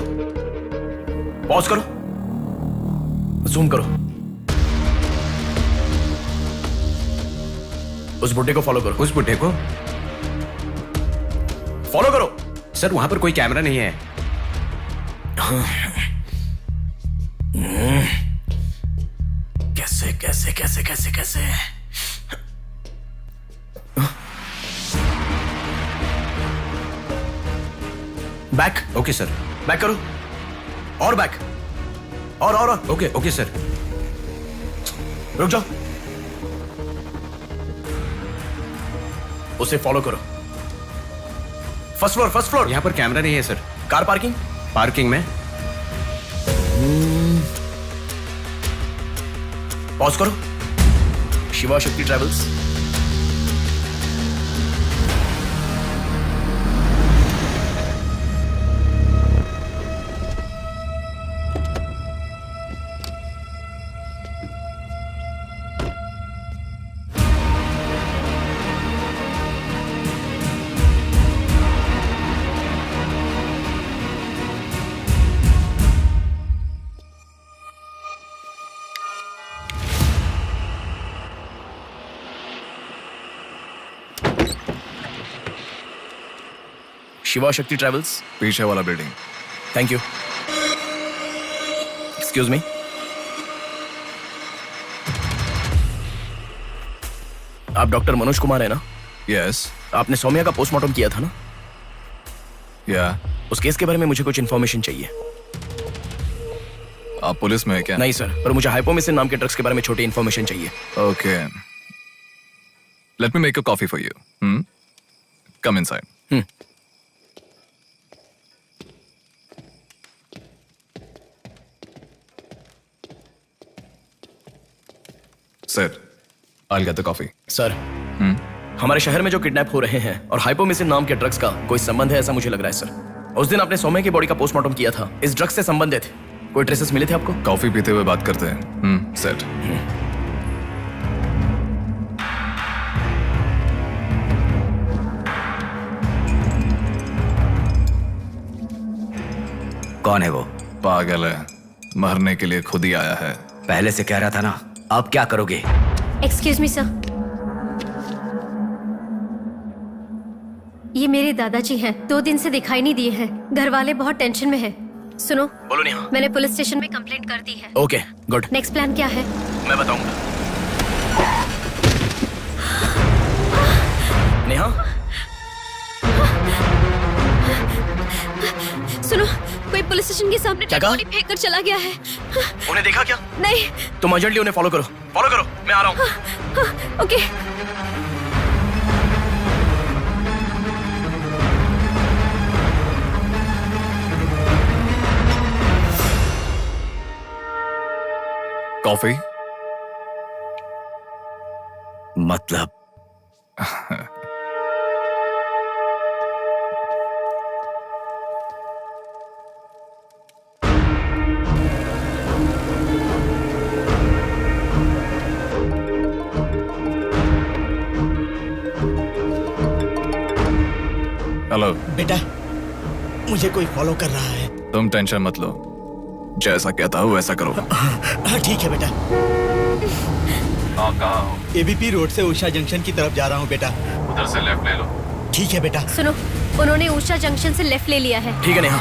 पॉज करो, जूम करो। उस बुड्ढे को फॉलो करो। उस बुड्ढे को फॉलो करो। सर, वहां पर कोई कैमरा नहीं है। कैसे कैसे कैसे कैसे कैसे? बैक। Okay sir. बैक करो, और बैक, और ओके ओके सर। रुक जाओ, उसे फॉलो करो। First floor, first floor. यहाँ पर कैमरा नहीं है सर। Car parking? पार्किंग में। पॉज करो। शिवा शक्ति ट्रैवल्स। शिवा शक्ति ट्रैवल्स, पीछे वाला building. Thank you. Excuse me, आप डॉक्टर मनोज कुमार है ना? यस। आपने सौम्या का पोस्टमार्टम किया था ना? या। उस केस के बारे में मुझे कुछ इन्फॉर्मेशन चाहिए। आप पुलिस में है क्या? नहीं सर, पर मुझे हाइपोमिसिन नाम के ड्रग्स के बारे में छोटी इन्फॉर्मेशन चाहिए। Okay, let me make a coffee for you. Come inside. Sir, I'll get the coffee. Sir, हमारे शहर में जो किडनैप हो रहे हैं और हाइपोमिसिन नाम के ड्रग्स का कोई संबंध है ऐसा मुझे लग रहा है सर। उस दिन आपने सौम्या की बॉडी का पोस्टमार्टम किया था, इस ड्रग्स से संबंधित कोई ट्रेसेस मिले थे आपको? कॉफी पीते हुए बात करते हैं। सेट। कौन है वो? पागल है, मरने के लिए खुद ही आया है। पहले से कह रहा था ना। अब क्या करोगे? एक्सक्यूज मी सर, ये मेरे दादाजी हैं, 2 दिन से दिखाई नहीं दिए हैं। घर वाले बहुत टेंशन में हैं। सुनो। बोलो नेहा। मैंने पुलिस स्टेशन में कंप्लेंट कर दी है। Okay, good. नेक्स्ट प्लान क्या है? मैं बताऊंगा। नेहा, सुनो, कोई पुलिस स्टेशन के सामने क्या डेड कहा? बॉडी फेंक कर चला गया है। उन्हें देखा क्या? नहीं। तुम अर्जेंटली उन्हें फॉलो करो, मैं आ रहा हूँ। ओके। कॉफी? मतलब हेलो बेटा, मुझे कोई फॉलो कर रहा है। तुम टेंशन मत लो, जैसा कहता हूँ वैसा करो। हाँ ठीक है बेटा। आप कहाँ हो? एबीपी रोड से उषा जंक्शन की तरफ जा रहा हूँ बेटा। उधर से लेफ्ट ले लो। ठीक है बेटा। सुनो, उन्होंने उषा जंक्शन से लेफ्ट ले लिया है। ठीक है नेहा।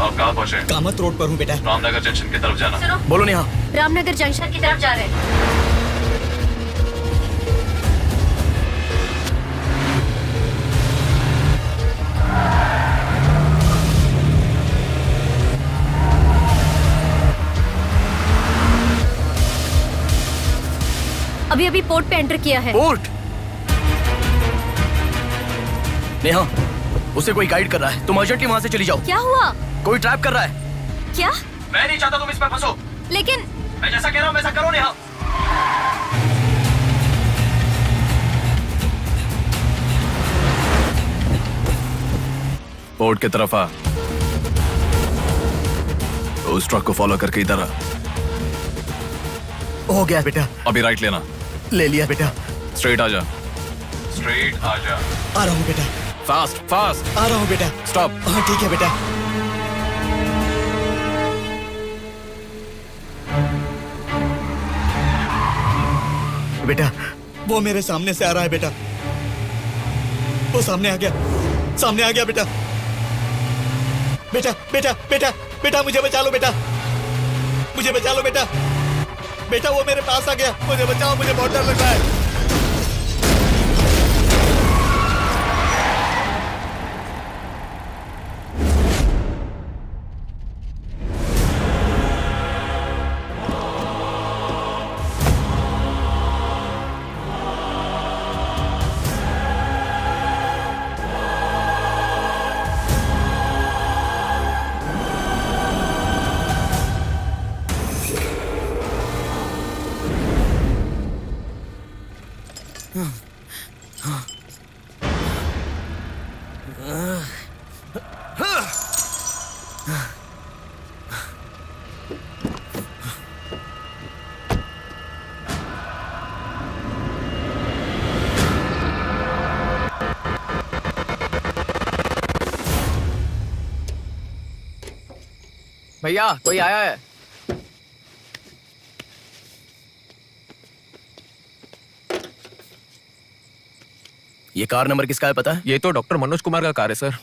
आप कहाँ पहुँचे? कामत रोड पर हूँ बेटा। रामनगर जंक्शन की तरफ जाना। सुनो, बोलो नेहा। रामनगर जंक्शन की तरफ जा रहे हैं। अभी अभी पोर्ट पे एंटर किया है। पोर्ट? नेहा, उसे कोई गाइड कर रहा है, तुम अर्जेंटली वहां से चली जाओ। क्या हुआ? कोई ट्रैप कर रहा है। क्या? मैं नहीं चाहता तुम इसमें फंसो। लेकिन मैं जैसा कह रहा हूँ वैसा करो नेहा। पोर्ट की तरफ आ। उस ट्रक को फॉलो करके इधर आ। हो गया बेटा। अभी राइट लेना। ले लिया बेटा। स्ट्रेट आ जा। स्ट्रेट आ जा। आ रहा हूँ बेटा। Fast fast. आ रहा हूँ बेटा। स्टॉप। हाँ ठीक है बेटा। बेटा, वो मेरे सामने से आ रहा है बेटा। वो सामने आ गया, सामने आ गया बेटा। बेटा बेटा बेटा बेटा मुझे बचा लो बेटा, मुझे बचा लो बेटा। बेटा वो मेरे पास आ गया, मुझे बचाओ, मुझे बहुत डर लग रहा है। भैया कोई आया है। ये कार नंबर किसका है पता है? ये तो डॉक्टर मनोज कुमार का कार है sir.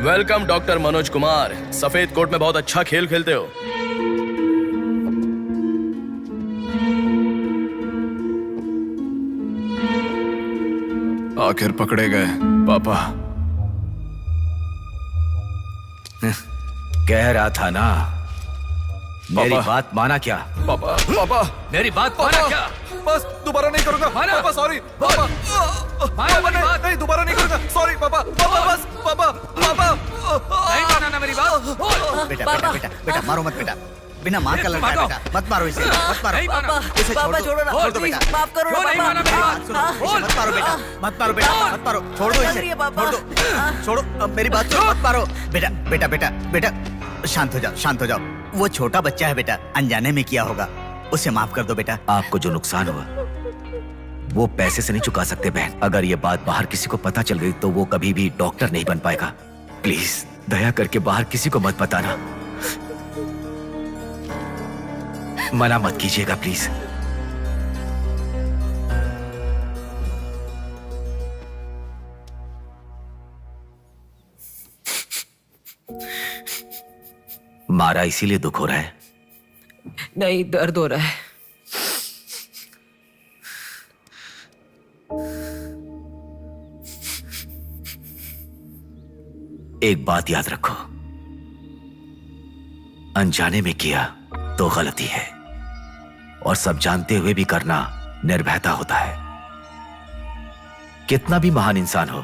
Welcome doctor Manoj Kumar. सफेद कोट में बहुत अच्छा खेल खेलते हो। आखिर पकड़े गए पापा। कह रहा था ना, मेरी बात माना क्या? पापा पापा मेरी बात माना क्या? बस दोबारा नहीं करूंगा पापा, सॉरी पापा। पापा नहीं दोबारा नहीं करूंगा, सॉरी पापा। पापा बस पापा पापा नहीं माना ना मेरी बात। बेटा बेटा बेटा बेटा मारो मत बेटा, बिना माँ का लड़का है बेटा, मत मारो इसे, मत मारो इसे, छोड़ दो, छोड़ दो बेटा, माफ करो ना इसे मत मारो बेटा, मत मारो बेटा, मत मारो, छोड़ दो इसे, छोड़ दो, छोड़ो, अब मेरी बात सुनो, मत मारो बेटा बेटा बेटा बेटा, शांत हो जाओ, शांत हो जाओ। वो छोटा बच्चा है बेटा, अनजाने में किया होगा, उसे माफ कर दो बेटा। आपको जो नुकसान हुआ वो पैसे से नहीं चुका सकते बहन। अगर ये बात बाहर किसी को पता चल गई तो वो कभी भी डॉक्टर नहीं बन पाएगा। प्लीज दया करके बाहर किसी को मत बताना, मना मत कीजिएगा प्लीज। मारा इसीलिए दुख हो रहा है? नहीं, दर्द हो रहा है। एक बात याद रखो, अनजाने में किया तो गलती है, और सब जानते हुए भी करना निर्भयता होता है। कितना भी महान इंसान हो,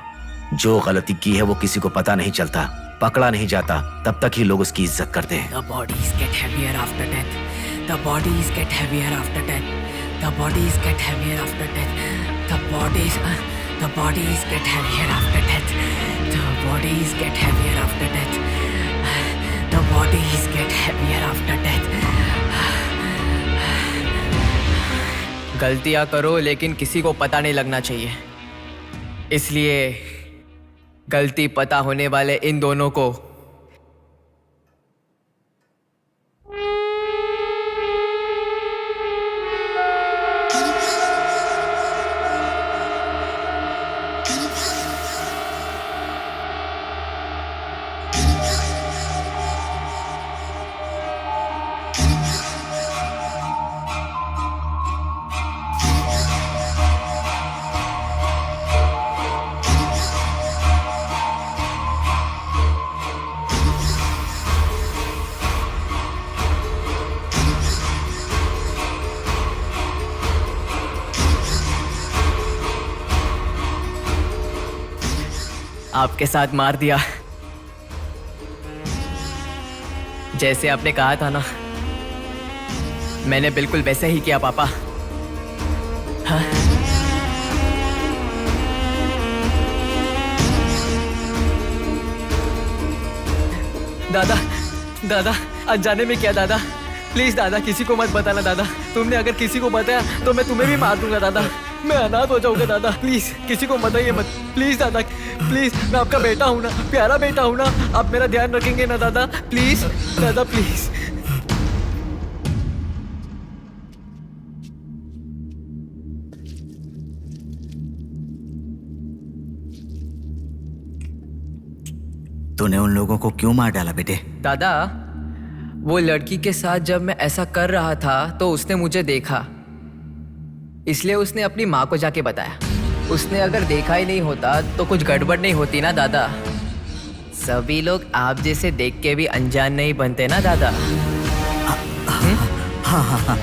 जो गलती की है वो किसी को पता नहीं चलता, पकड़ा नहीं जाता, तब तक ही लोग उसकी इज्जत करते हैं। The bodies get heavier after death. The bodies get heavier after death. The bodies get heavier after death. The bodies get heavier after death. The bodies get heavier after death. The bodies get heavier after death. गलतियां करो लेकिन किसी को पता नहीं लगना चाहिए, इसलिए गलती पता होने वाले इन दोनों को आपके साथ मार दिया, जैसे आपने कहा था ना, मैंने बिल्कुल वैसे ही किया पापा। हाँ? दादा दादा अनजाने में किया दादा, प्लीज दादा किसी को मत बताना दादा। तुमने अगर किसी को बताया तो मैं तुम्हें भी मार दूंगा दादा, मैं अनाथ हो जाऊंगा दादा। प्लीज किसी को बताइए मत, प्लीज दादा प्लीज। मैं आपका बेटा हूं ना, प्यारा बेटा हूं ना, आप मेरा ध्यान रखेंगे ना दादा? प्लीज दादा प्लीज। तूने उन लोगों को क्यों मार डाला बेटे? दादा वो लड़की के साथ जब मैं ऐसा कर रहा था तो उसने मुझे देखा, इसलिए उसने अपनी माँ को जाके बताया। उसने अगर देखा ही नहीं होता तो कुछ गड़बड़ नहीं होती ना दादा। सभी लोग आप जैसे देख के भी अनजान नहीं बनते ना दादा। हाँ हाँ हाँ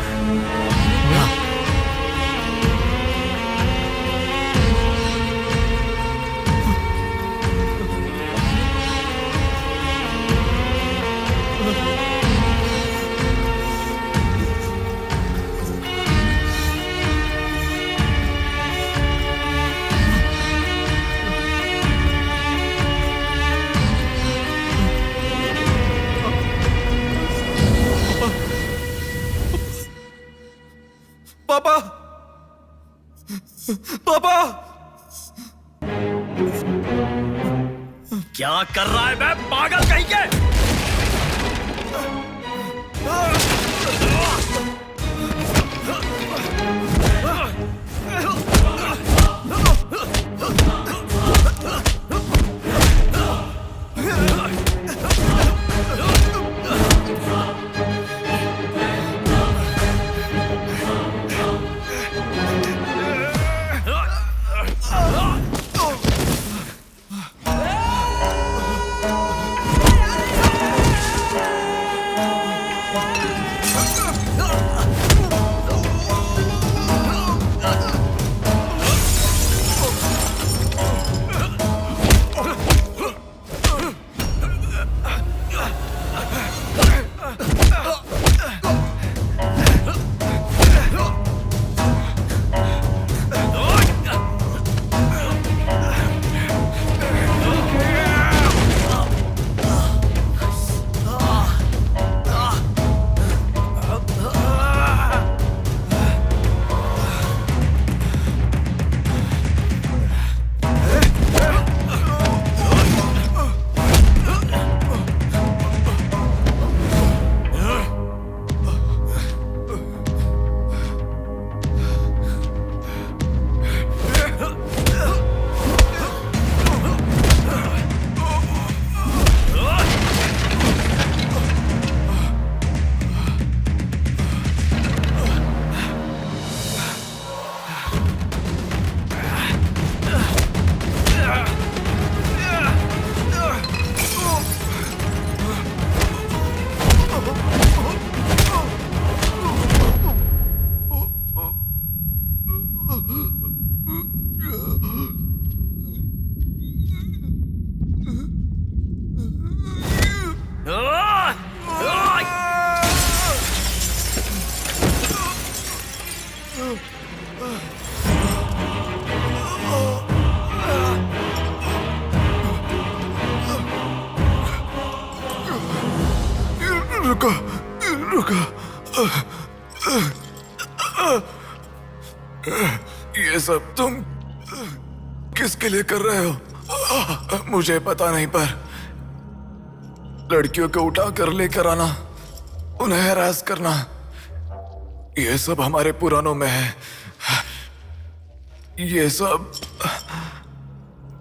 पापा पापा क्या कर रहा है बे पागल कहीं के? रुको रुको, ये सब तुम किसके लिए कर रहे हो? मुझे पता नहीं, पर लड़कियों को उठा कर लेकर आना, उन्हें हैरास करना, ये सब हमारे पुराणों में है। ये सब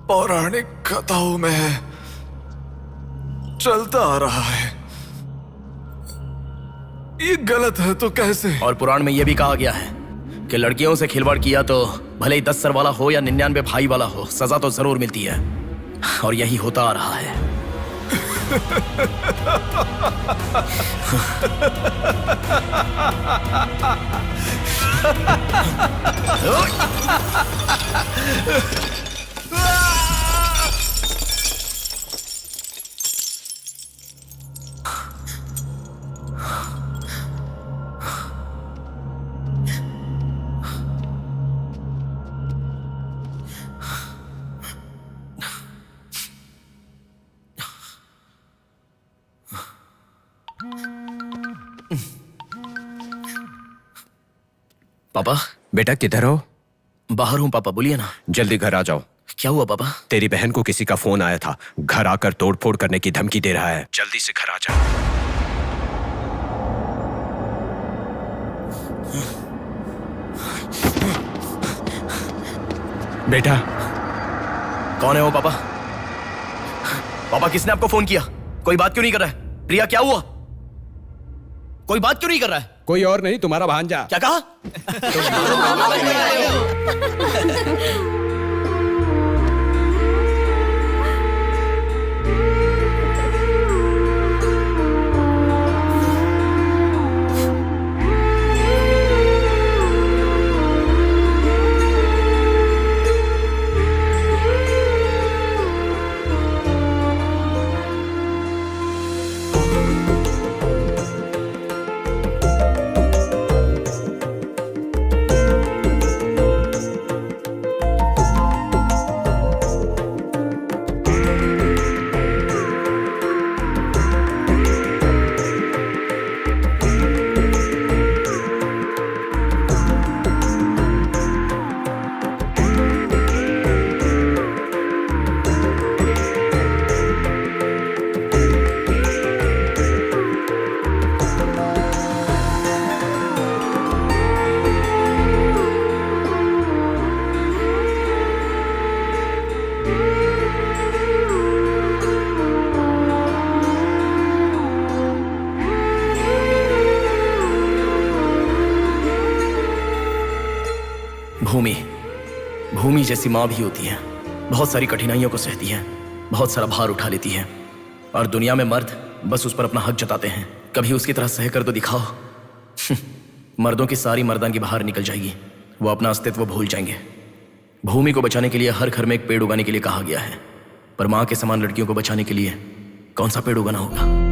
पौराणिक कथाओं में है, चलता आ रहा है। ये गलत है तो कैसे? और पुराण में यह भी कहा गया है कि लड़कियों से खिलवाड़ किया तो भले ही 10 सर वाला हो या 99 भाई वाला हो, सजा तो जरूर मिलती है। और यही होता आ रहा है। पापा। बेटा किधर हो? बाहर हूं पापा, बोलिए ना। जल्दी घर आ जाओ। क्या हुआ पापा? तेरी बहन को किसी का फोन आया था, घर आकर तोड़फोड़ करने की धमकी दे रहा है। जल्दी से घर आ जा। बेटा। कौन है वो पापा? पापा किसने आपको फोन किया? कोई बात क्यों नहीं कर रहा है? प्रिया क्या हुआ? कोई बात क्यों नहीं कर रहा है? कोई और नहीं, तुम्हारा भांजा। क्या कहा? भूमि जैसी माँ भी होती है, बहुत सारी कठिनाइयों को सहती है, बहुत सारा भार उठा लेती है। और दुनिया में मर्द बस उस पर अपना हक जताते हैं। कभी उसकी तरह सह कर तो दिखाओ, मर्दों की सारी मर्दानगी बाहर निकल जाएगी, वो अपना अस्तित्व भूल जाएंगे। भूमि को बचाने के लिए हर घर में एक पेड़ उगाने के लिए कहा गया है, पर मां के समान लड़कियों को बचाने के लिए कौन सा पेड़ उगाना होगा?